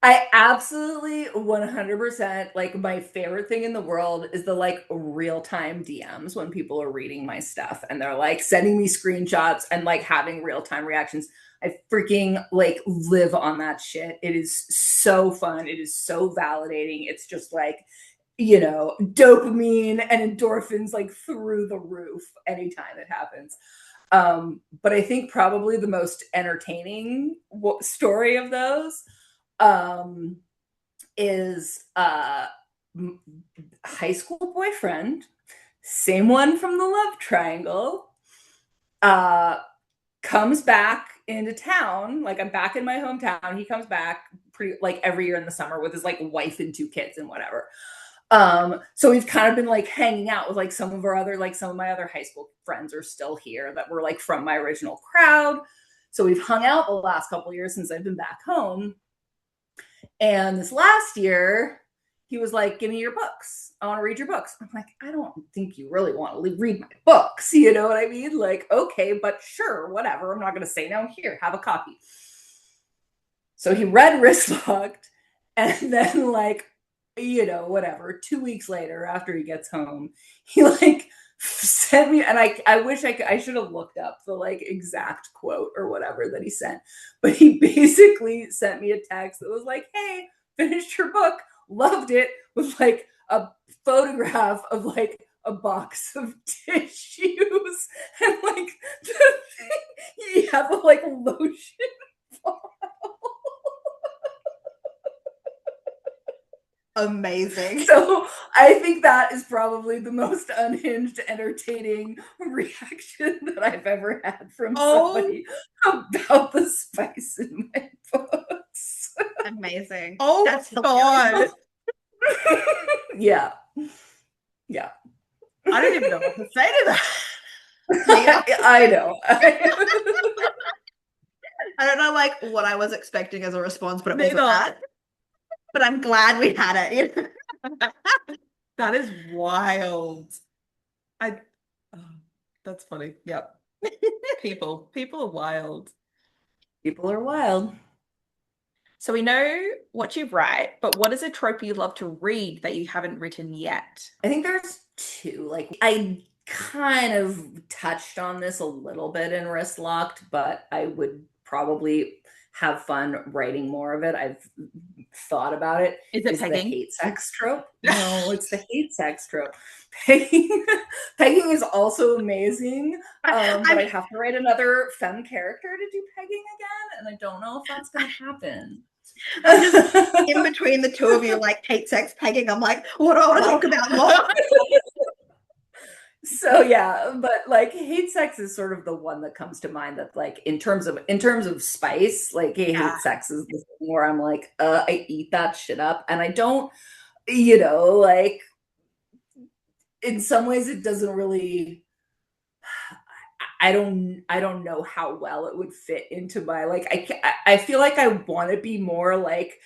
I absolutely 100% like my favorite thing in the world is the like real-time DMs when people are reading my stuff and they're like sending me screenshots and like having real-time reactions. I freaking like live on that shit. It is so fun. It is so validating. It's just like, you know, dopamine and endorphins like through the roof anytime it happens. But I think probably the most entertaining story of those is high school boyfriend, same one from the love triangle, comes back into town. Like I'm back in my hometown. He comes back pretty like every year in the summer with his like wife and 2 kids and whatever. So we've kind of been like hanging out with like some of my other high school friends are still here that were like from my original crowd. So we've hung out the last couple of years since I've been back home. And this last year, he was like, give me your books. I want to read your books. I'm like, I don't think you really want to read my books. You know what I mean? Like, okay, but sure, whatever. I'm not going to say no. Here, have a copy. So he read Wrist Locked, and then like, you know, whatever, 2 weeks later, after he gets home, he like sent me, and I wish I should have looked up the like exact quote or whatever that he sent, but he basically sent me a text that was like, hey, finished your book, loved it, with like a photograph of like a box of tissues and like the thing, you have a like lotion bottle. Amazing. So I think that is probably the most unhinged, entertaining reaction that I've ever had from somebody about the spice in my books. Amazing. Oh, That's God. Yeah. Yeah. I don't even know what to say to that. I know. I don't know like what I was expecting as a response, but it wasn't Neither. that. But I'm glad we had it. That is wild. Oh, that's funny. Yep. People are wild. People are wild. So we know what you write, but what is a trope you love to read that you haven't written yet? I think there's 2. Like I kind of touched on this a little bit in Wrist Locked, but I would probably have fun writing more of it. I've thought about it. Is it the pegging? hate sex trope? No, it's the hate sex trope. Pegging, pegging is also amazing, but I have to write another femme character to do pegging again, and I don't know if that's going to happen. I'm just in between the two of you, like hate sex pegging. I'm like, what do I want to talk about more? So yeah, but like hate sex is sort of the one that comes to mind that like in terms of spice, like hate sex is the thing where I'm like, I eat that shit up, and I don't, you know, like in some ways it doesn't really, I don't know how well it would fit into my like I feel like I want to be more like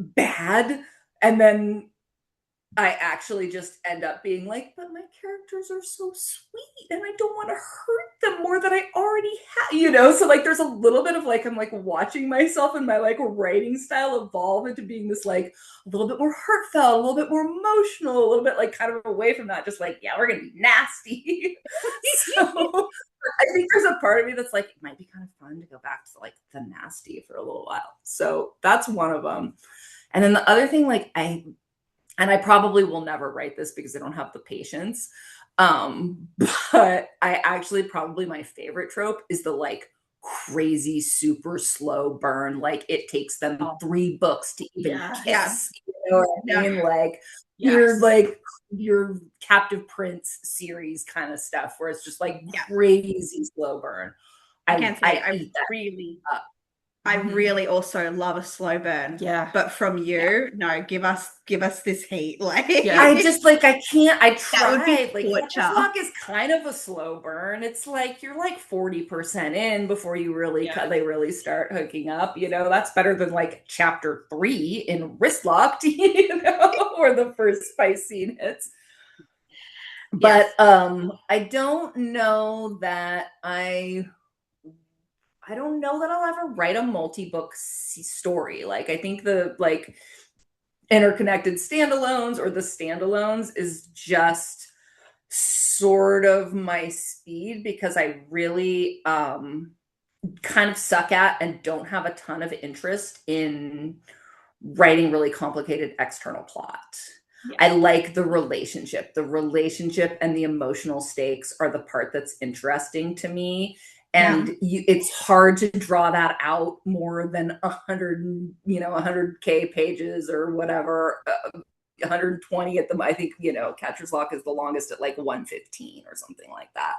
bad, and then I actually just end up being like, but my characters are so sweet and I don't want to hurt them more than I already have, you know? So like there's a little bit of like, I'm like watching myself and my like writing style evolve into being this like a little bit more heartfelt, a little bit more emotional, a little bit like kind of away from that, just like, yeah, we're going to be nasty. So I think there's a part of me that's like, it might be kind of fun to go back to like the nasty for a little while. So that's one of them. And then the other thing, like I probably will never write this because I don't have the patience. But I actually probably my favorite trope is the like crazy, super slow burn. Like it takes them 3 books to even kiss. You know what I mean? Like your Captive Prince series kind of stuff where it's just like crazy slow burn. I can't say I eat that really up. I really also love a slow burn. Yeah. But from you, no, give us this heat. Like I just like I can't. I tried. Like Catcher's Lock is kind of a slow burn. It's like you're like 40% in before you really they really start hooking up. You know, that's better than like chapter 3 in Wrist Locked, you know, where the first spice scene hits. But I don't know that I don't know that I'll ever write a multi-book story. Like I think the like interconnected standalones or the standalones is just sort of my speed because I really kind of suck at and don't have a ton of interest in writing really complicated external plot. I like the relationship. The relationship and the emotional stakes are the part that's interesting to me. And it's hard to draw that out more than 100, 100K pages or whatever, 120 at the, I think, Catcher's Lock is the longest at like 115 or something like that.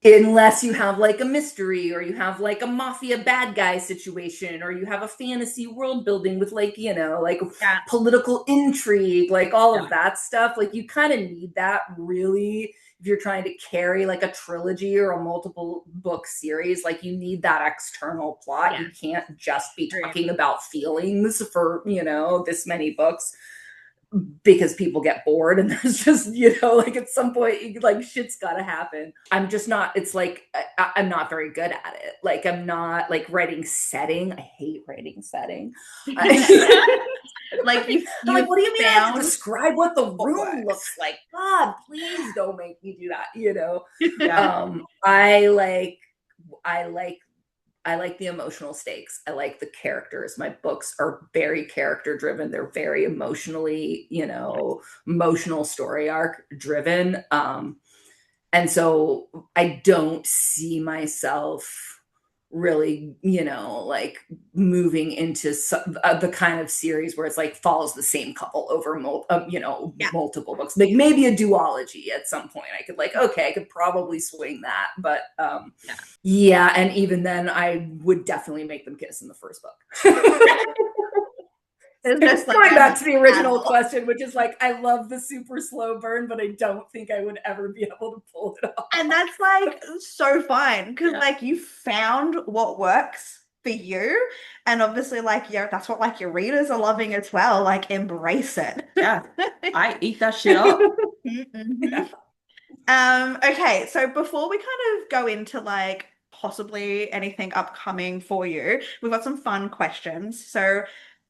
Unless you have like a mystery or you have like a mafia bad guy situation or you have a fantasy world building with like, political intrigue, like all of that stuff. Like you kind of need that really if you're trying to carry like a trilogy or a multiple book series. Like you need that external plot. You can't just be talking about feelings for, this many books, because people get bored and there's just, like at some point, like shit's gotta happen. I'm just not, it's like, I'm not very good at it. Like I'm not like writing setting. I hate writing setting. Like you like, what do you mean I have to describe what the room looks like? God, please don't make me do that, I like the emotional stakes. I like the characters. My books are very character driven. They're very emotionally, emotional story arc driven. And so I don't see myself really, like moving into the kind of series where it's like follows the same couple over multiple books. Like maybe a duology at some point. I could I could probably swing that, but and even then I would definitely make them kiss in the first book. Just going back to the original question, which is like, I love the super slow burn, but I don't think I would ever be able to pull it off. And that's like so fine because like you found what works for you, and obviously like that's what like your readers are loving as well. Like embrace it. I eat that shit up. Okay, so before we kind of go into like possibly anything upcoming for you, we've got some fun questions. So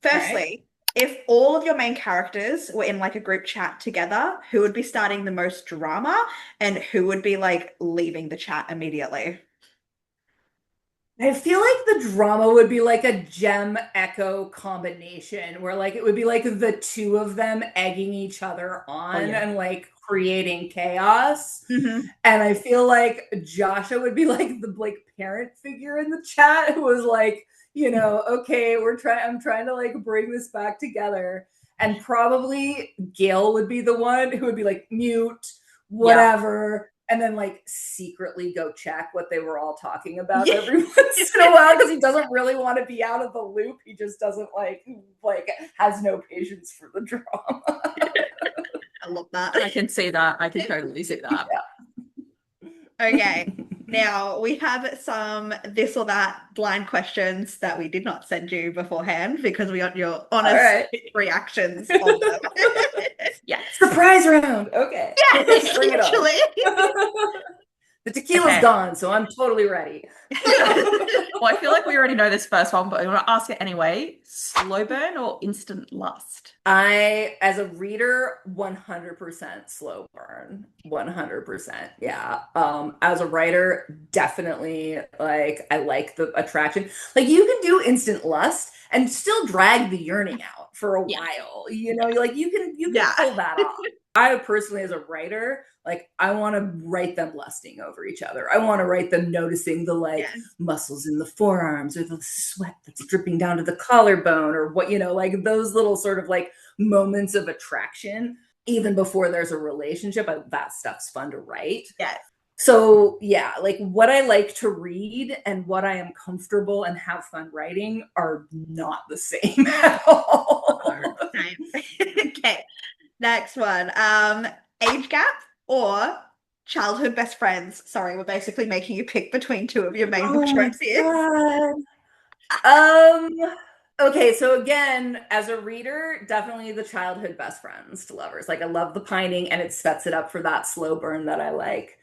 firstly, if all of your main characters were in like a group chat together, who would be starting the most drama and who would be like leaving the chat immediately? I feel like the drama would be like a Gem Echo combination where like it would be like the two of them egging each other on and like creating chaos. And I feel like Joshua would be like the like parent figure in the chat who was like, okay, I'm trying to like bring this back together. And probably Gail would be the one who would be like mute, whatever. And then like secretly go check what they were all talking about every once in a while because he doesn't really want to be out of the loop. He just doesn't like has no patience for the drama. I love that. I can see that. I can totally see that. Okay. Now we have some this or that blind questions that we did not send you beforehand because we want your honest reactions on them. Surprise round. Okay. Yeah, bring it on. The tequila's gone, so I'm totally ready. Well, I feel like we already know this first one, but I'm going to ask it anyway. Slow burn or instant lust? I, as a reader, 100% slow burn. 100%. Yeah. As a writer, definitely like I like the attraction. Like you can do instant lust and still drag the yearning out for a while. Like you can pull that off. I personally, as a writer, like I want to write them lusting over each other. I want to write them noticing the like muscles in the forearms or the sweat that's dripping down to the collarbone or what, like those little sort of like moments of attraction, even before there's a relationship. That stuff's fun to write. Yes. So yeah, like what I like to read and what I am comfortable and have fun writing are not the same at all. Okay. Next one. Age gap or childhood best friends? Sorry, we're basically making you pick between two of your main book tropes here. Okay, so again, as a reader, definitely the childhood best friends to lovers. Like I love the pining and it sets it up for that slow burn that I like.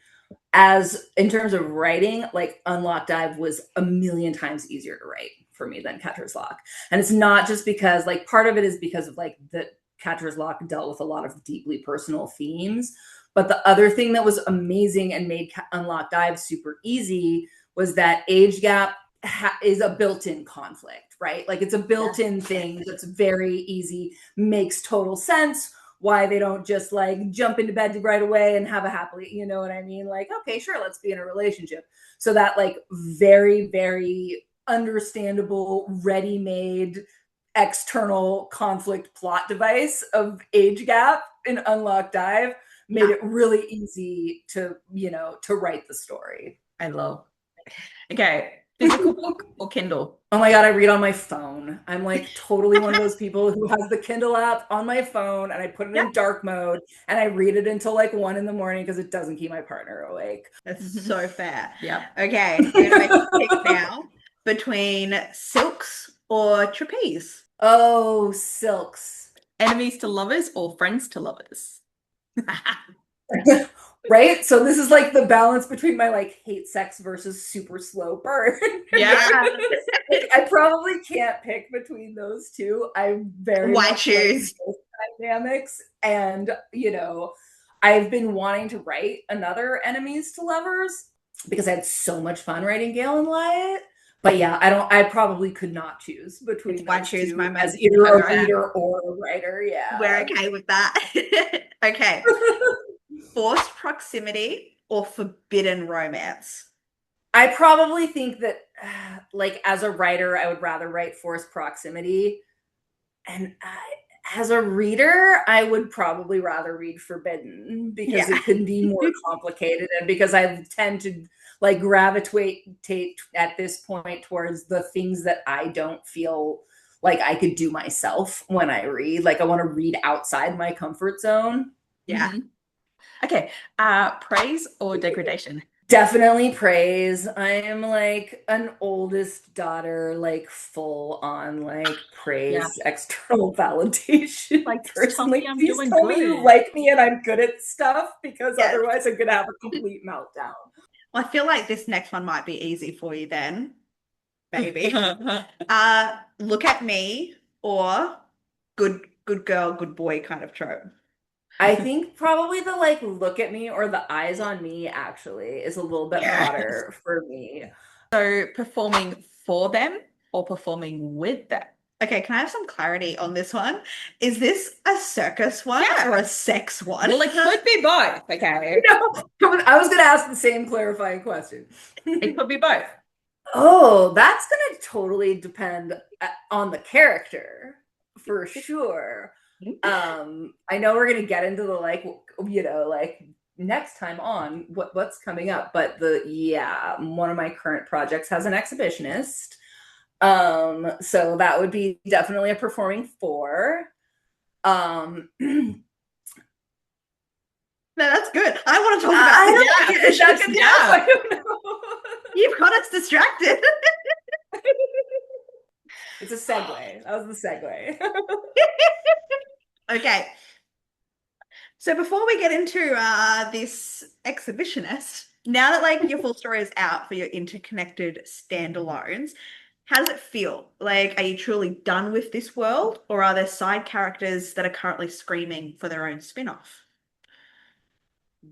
As in terms of writing, like Unlocked Dive was a million times easier to write for me than Catcher's Lock. And it's not just because like part of it is because of like the Catcher's Lock dealt with a lot of deeply personal themes. But the other thing that was amazing and made Unlocked Dive super easy was that age gap is a built-in conflict, right? Like it's a built-in thing that's very easy, makes total sense why they don't just like jump into bed right away and have a happily, you know what I mean? Like, okay, sure, let's be in a relationship. So that like very, very understandable, ready-made external conflict plot device of age gap in Unlocked Dive made it really easy to, to write the story. I love. Okay. Physical book or Kindle? Oh my God, I read on my phone. I'm like totally one of those people who has the Kindle app on my phone and I put it in dark mode and I read it until like 1 a.m. because it doesn't keep my partner awake. That's so fair. Yeah. Okay, I'm going to make a pick now between silks or trapeze. Oh, silks. Enemies to lovers or friends to lovers? Right? So this is like the balance between my like hate sex versus super slow burn. Yeah. Like, I probably can't pick between those two. I'm very Why much choose? like dynamics. And, I've been wanting to write another enemies to lovers because I had so much fun writing Gale and Wyatt. But yeah, I probably could not choose between those two as either a reader or a writer. Yeah. We're okay with that. Okay. Forced proximity or forbidden romance? I probably think that, like, as a writer, I would rather write forced proximity. And as a reader, I would probably rather read forbidden because it can be more complicated and because I tend to like gravitate at this point towards the things that I don't feel like I could do myself when I read. Like I want to read outside my comfort zone. Yeah. Mm-hmm. Okay. Praise or degradation? Definitely praise. I am like an oldest daughter, like full on like praise, external validation. Like, personally, I'm please doing tell me you good. like me and I'm good at stuff because otherwise I'm gonna have a complete meltdown. Well, I feel like this next one might be easy for you then, maybe. Look at me or good girl, good boy kind of trope. I think probably the like look at me or the eyes on me actually is a little bit harder for me. So performing for them or performing with them? Okay, can I have some clarity on this one? Is this a circus one or a sex one? Well, it could be both. Okay. I was going to ask the same clarifying question. It could be both. Oh, that's going to totally depend on the character for sure. I know we're going to get into the like, like next time on what's coming up, but one of my current projects has an exhibitionist. So that would be definitely a performing for. No, that's good. I want to talk about is that good? I don't know. You've got us distracted. It's a segue. That was the segue. Okay. So before we get into this exhibitionist, now that like your full story is out for your interconnected standalones, how does it feel? Like, are you truly done with this world, or are there side characters that are currently screaming for their own spin-off?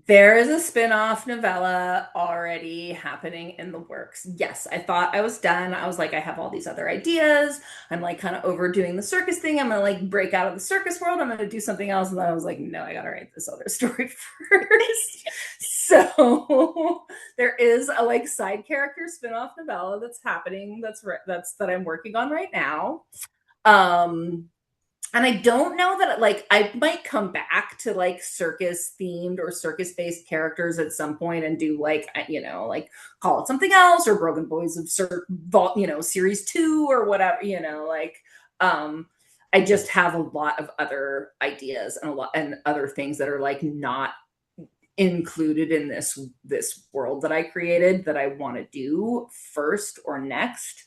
There is a spin-off novella already happening in the works. Yes, I thought I was done. I was like, I have all these other ideas. I'm like kind of overdoing the circus thing. I'm gonna like break out of the circus world. I'm gonna do something else. And then I was like, no, I gotta write this other story first. So there is a like side character spin-off novella that's happening. That I'm working on right now. Um, and I don't know that like I might come back to like circus themed or circus based characters at some point and do like like call it something else or Broken Boys of Cirque, series 2 or whatever, like I just have a lot of other ideas and a lot and other things that are like not included in this world that I created that I want to do first or next.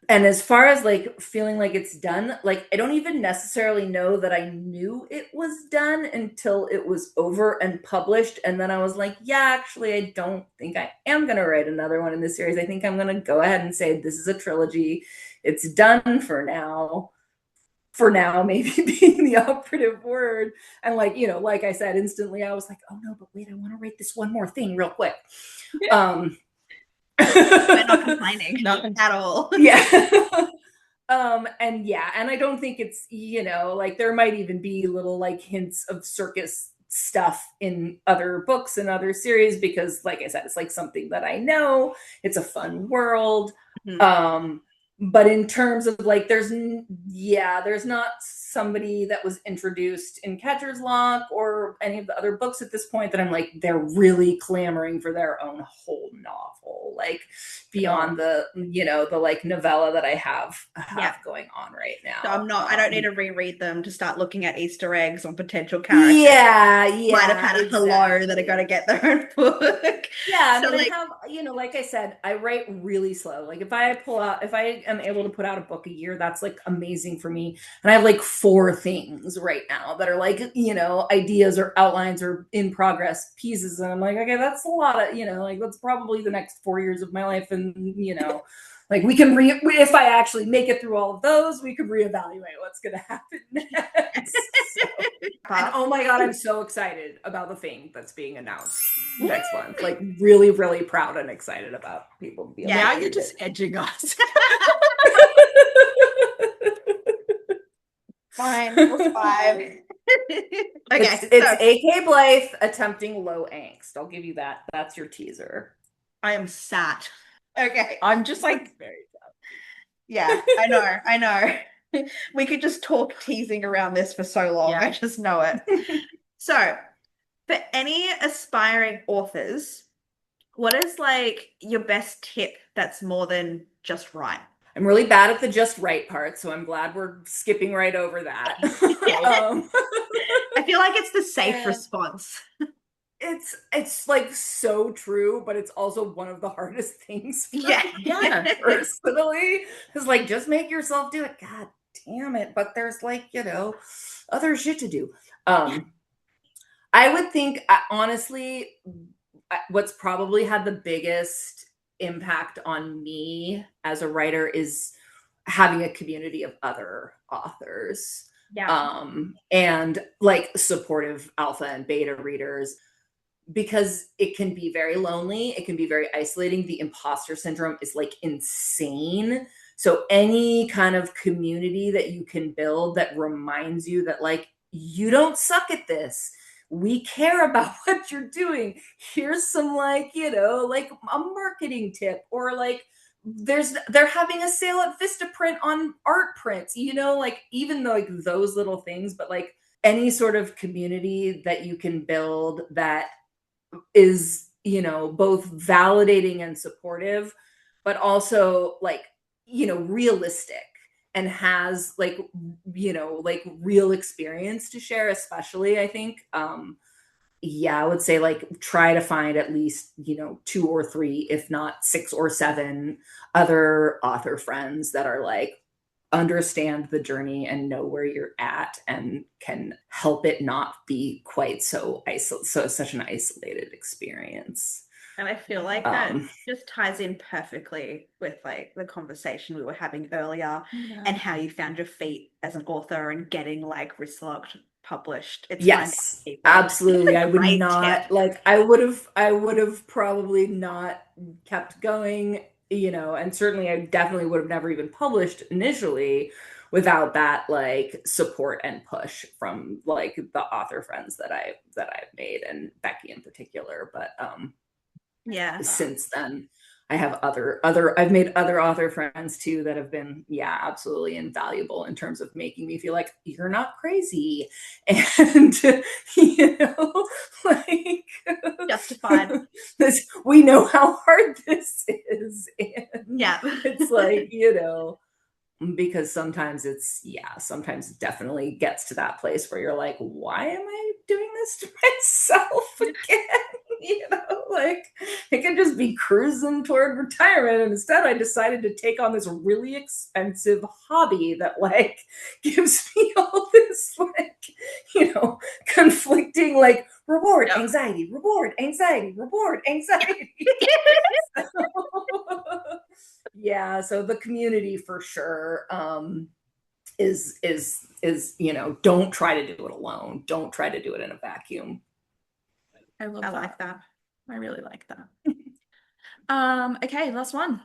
And as far as like feeling like it's done, like I don't even necessarily know that I knew it was done until it was over and published. And then I was like, yeah, actually, I don't think I am going to write another one in this series. I think I'm going to go ahead and say this is a trilogy. It's done for now. For now, maybe being the operative word. And like, like I said, instantly I was like, oh no, but wait, I want to write this one more thing real quick. We're not complaining at all. Yeah. And I don't think it's, like there might even be little like hints of circus stuff in other books and other series because like I said, it's like something that I know. It's a fun world. Mm-hmm. But in terms of like there's not somebody that was introduced in Catcher's Lock or any of the other books at this point that I'm like they're really clamoring for their own whole novel, like beyond the the like novella that I have going on right now. So I don't need to reread them to start looking at Easter eggs on potential characters. Yeah, might have had a hello that are going to get their own book. Yeah, so but like, I have, like I said, I write really slow. Like if I am able to put out a book a year, that's like amazing for me. And I have like 4 things right now that are like, ideas or outlines or in progress pieces. And I'm like, okay, that's a lot of, like that's probably the next 4 years of my life. And, like we can if I actually make it through all of those, we could reevaluate what's going to happen next. And oh my God, I'm so excited about the thing that's being announced next month. Like really, really proud and excited about people being now you're just edging us. Fine, plus 5. Okay, it's A.K Blythe attempting low angst. I'll give you that. That's your teaser. I am sad. Okay. I'm just like very sad. Yeah, I know. We could just talk teasing around this for so long. Yeah. I just know it. So, for any aspiring authors, what is like your best tip that's more than just right? I'm really bad at the just right part, so I'm glad we're skipping right over that. I feel like it's the safe response. It's like so true, but it's also one of the hardest things for me personally. It's like just make yourself do it. God damn it. But there's like, other shit to do. I would think honestly, what's probably had the biggest impact on me as a writer is having a community of other authors. Yeah. And like supportive alpha and beta readers, because it can be very lonely. It can be very isolating. The imposter syndrome is like insane. So any kind of community that you can build that reminds you that like, you don't suck at this. We care about what you're doing. Here's some like, like a marketing tip, or like they're having a sale at Vistaprint on art prints, like even though like those little things, but like any sort of community that you can build that is, both validating and supportive, but also like, realistic and has like, like real experience to share, especially I think, I would say like try to find at least, 2 or 3, if not 6 or 7 other author friends that are like, understand the journey and know where you're at and can help it not be quite so such an isolated experience. And I feel like that just ties in perfectly with like the conversation we were having earlier and how you found your feet as an author and getting like wrist locked published. It's finding Yes, people. absolutely. That's I a would great not tip. like I would have probably not kept going, and certainly I definitely would have never even published initially without that like support and push from like the author friends that I've made, and Becky in particular. But Yeah. since then I have I've made other author friends too that have been, yeah, absolutely invaluable in terms of making me feel like you're not crazy. And like Justified. this, we know how hard this is. And Yeah. it's like, because sometimes it definitely gets to that place where you're like, why am I doing this to myself again? Like I can just be cruising toward retirement, and instead I decided to take on this really expensive hobby that like gives me all this like conflicting like reward Yep. anxiety, reward anxiety, reward anxiety. Yeah, so the community for sure is don't try to do it alone. Don't try to do it in a vacuum. I love I that. like that. I really like that. Okay, last one.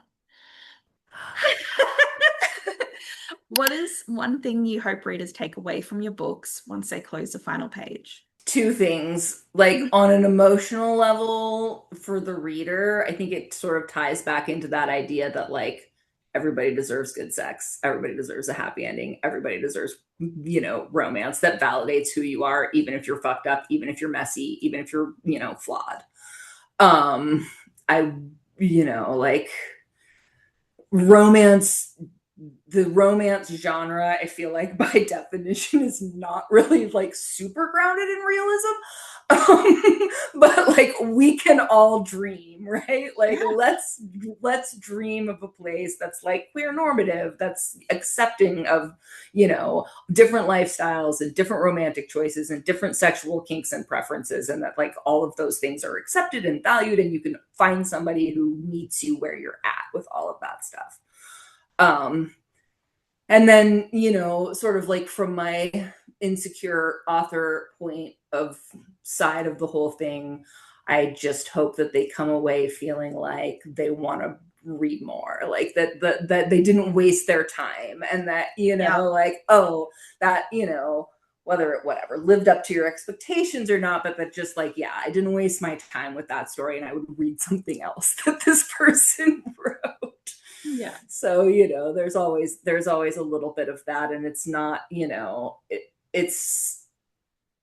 What is one thing you hope readers take away from your books once they close the final page? Two things, like on an emotional level for the reader, I think it sort of ties back into that idea that like everybody deserves good sex, everybody deserves a happy ending, everybody deserves romance that validates who you are, even if you're fucked up, even if you're messy, even if you're flawed. I like romance, the romance genre, I feel like by definition is not really like super grounded in realism. But like we can all dream, right? Like let's dream of a place that's like queer normative, that's accepting of different lifestyles and different romantic choices and different sexual kinks and preferences, and that like all of those things are accepted and valued, and you can find somebody who meets you where you're at with all of that stuff. And then, sort of like from my insecure author point of side of the whole thing, I just hope that they come away feeling like they want to read more, like that they didn't waste their time, and that, like, oh, that, whether it whatever lived up to your expectations or not, but that just like, yeah, I didn't waste my time with that story, and I would read something else that this person wrote. Yeah. So, there's always a little bit of that, and it's not, it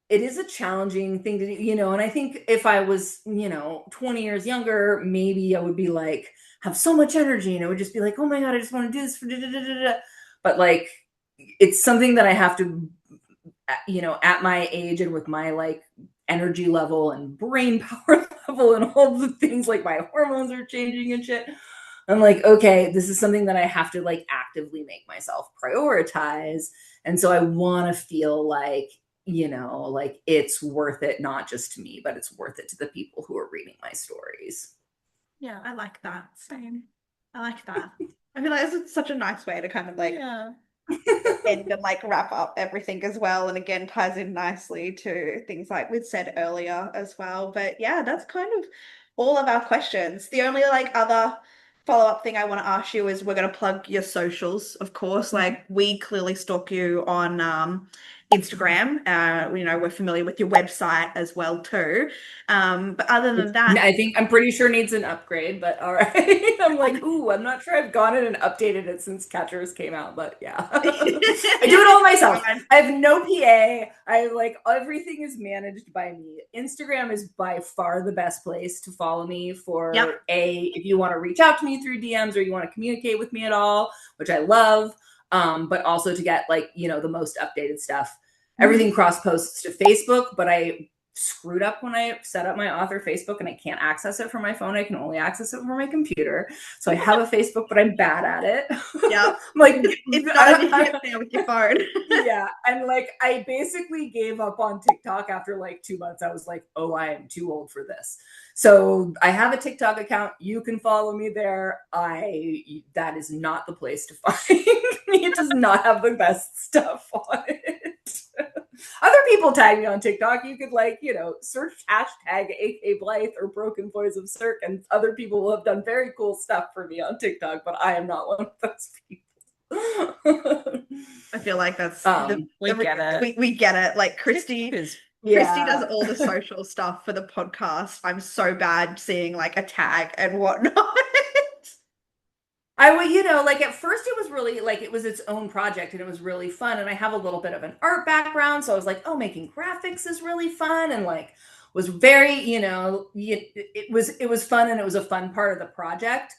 is a challenging thing to do, and I think if I was, 20 years younger, maybe I would be like, have so much energy, and I would just be like, oh my God, I just want to do this for da-da-da-da-da. But like, it's something that I have to, at my age and with my like energy level and brain power level and all the things, like my hormones are changing and shit. I'm like, okay, this is something that I have to like actively make myself prioritize. And so I want to feel like, like it's worth it, not just to me, but it's worth it to the people who are reading my stories. Yeah, I like that. Same. I like that. I feel like it's such a nice way to kind of like end and like wrap up everything as well. And again, ties in nicely to things like we'd said earlier as well. But yeah, that's kind of all of our questions. The only like other follow-up thing I want to ask you is we're going to plug your socials, of course. Like we clearly stalk you on Instagram. We're familiar with your website as well too. But other than that, I think I'm pretty sure needs an upgrade, but all right. I'm like, ooh, I'm not sure I've gone in and updated it since Catchers came out, but yeah. I do it all myself. I have no PA. I like everything is managed by me. Instagram is by far the best place to follow me for if you want to reach out to me through DMs or you want to communicate with me at all, which I love. But also to get like, the most updated stuff. Everything cross posts to Facebook, but I screwed up when I set up my author Facebook and I can't access it from my phone. I can only access it from my computer. So I have a Facebook, but I'm bad at it. Yeah. Like it's not with your phone. Yeah. And like I basically gave up on TikTok after like 2 months. I was like, oh, I am too old for this. So I have a TikTok account. You can follow me there. That is not the place to find me. It does not have the best stuff on it. Other people tag me on TikTok. You could like, you know, search hashtag A.K Blythe or Broken Boys of Cirque, and other people will have done very cool stuff for me on TikTok, but I am not one of those people. I feel like that's we get it. We get it. Like Kristie does all the social stuff for the podcast. I'm so bad seeing like a tag and whatnot. I would, you know, like at first it was really like it was its own project and it was really fun. And I have a little bit of an art background. So I was like, oh, making graphics is really fun. And like was very, you know, it was fun and it was a fun part of the project.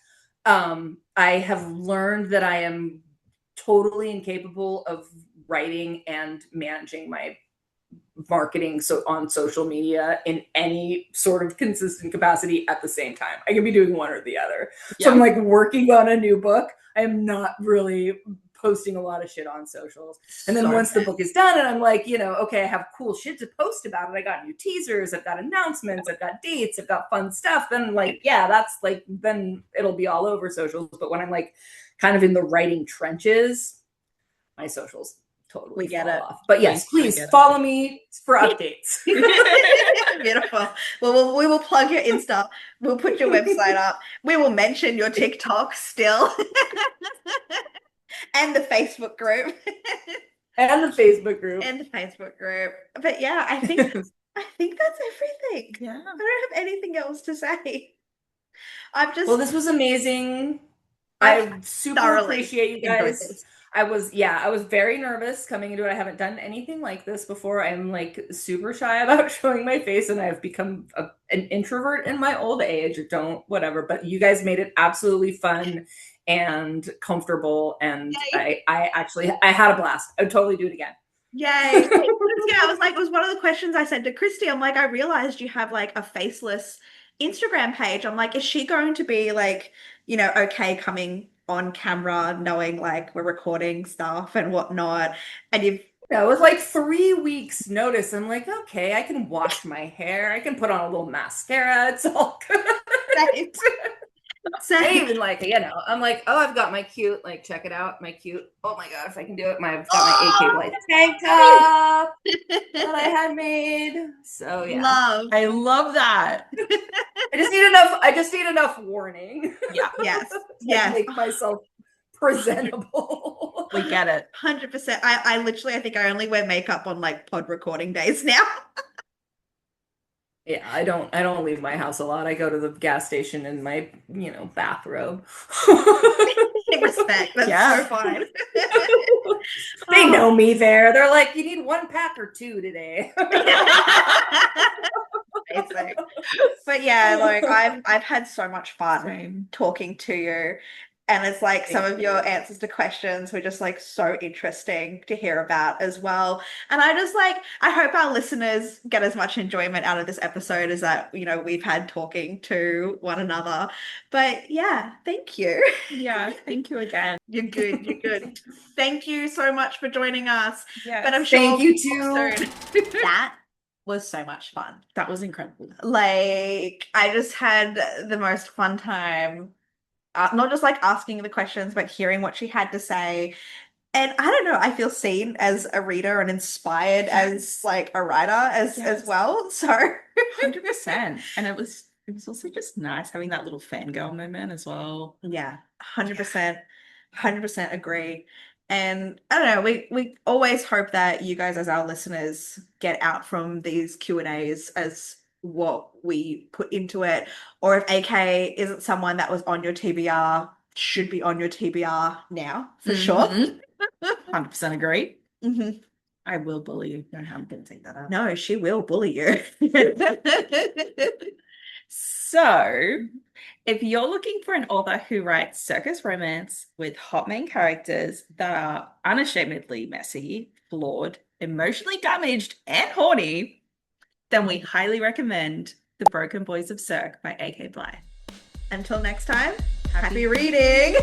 I have learned that I am totally incapable of writing and managing my marketing on social media in any sort of consistent capacity at the same time. I can be doing one or the other. Yeah. So I'm like working on a new book. I am not really posting a lot of shit on socials. And then once the book is done and I'm like, you know, okay, I have cool shit to post about it. I got new teasers, I've got announcements, I've got dates, I've got fun stuff. Then like, yeah, that's like, then it'll be all over socials. But when I'm like kind of in the writing trenches, my socials totally get it off. But yes, please follow me for updates. Beautiful. Well, we will plug your Insta. We'll put your website up. We will mention your TikTok still. And the Facebook group. And the Facebook group. But yeah, I think that's everything. Yeah. I don't have anything else to say. Well, this was amazing. I super appreciate you guys. I was very nervous coming into it. I haven't done anything like this before. I'm like super shy about showing my face and I've become an introvert in my old age. Whatever. But you guys made it absolutely fun and comfortable. And I had a blast. I would totally do it again. Yay. Yeah, I was like, it was one of the questions I said to Kristie. I'm like, I realized you have like a faceless Instagram page. I'm like, is she going to be like, you know, okay coming on camera, knowing like we're recording stuff and whatnot? And it was like 3 weeks notice. I'm like, okay, I can wash my hair. I can put on a little mascara. It's all good. Right. I even like, you know, I'm like, oh, I've got my cute, like, check it out, my cute, oh my gosh, I can do it. I've got my A.K Blythe tank top that I had made. So yeah. I love that. I just need enough warning. Yeah. Yes. Make myself presentable. We get it. 100%. I literally, I think I only wear makeup on like pod recording days now. Yeah, I don't leave my house a lot. I go to the gas station in my, you know, bathrobe. Respect. That's so fine. They know me there. They're like, you need 1 pack or 2 today. But yeah, like I've had so much fun talking to you. And it's like some of your answers to questions were just like so interesting to hear about as well. And I hope our listeners get as much enjoyment out of this episode as that, you know, we've had talking to one another. But yeah, thank you. Yeah, thank you again. You're good. Thank you so much for joining us. Yeah, but I'm sure thank you too. That was so much fun. That was incredible. Like, I just had the most fun time. Not just like asking the questions, but hearing what she had to say. And I don't know, I feel seen as a reader and inspired as like a writer as well. So 100%. And it was also just nice having that little fangirl moment as well. Yeah, 100%. 100% agree. And I don't know, we always hope that you guys as our listeners get out from these Q&As as what we put into it, or if AK isn't someone that was on your TBR, should be on your TBR now for sure. 100% agree. Mm-hmm. I will bully you. No, I'm going to take that out. No, she will bully you. So, if you're looking for an author who writes circus romance with hot main characters that are unashamedly messy, flawed, emotionally damaged, and horny, then we highly recommend The Broken Boys of Cirque by A.K Blythe. Until next time, happy reading!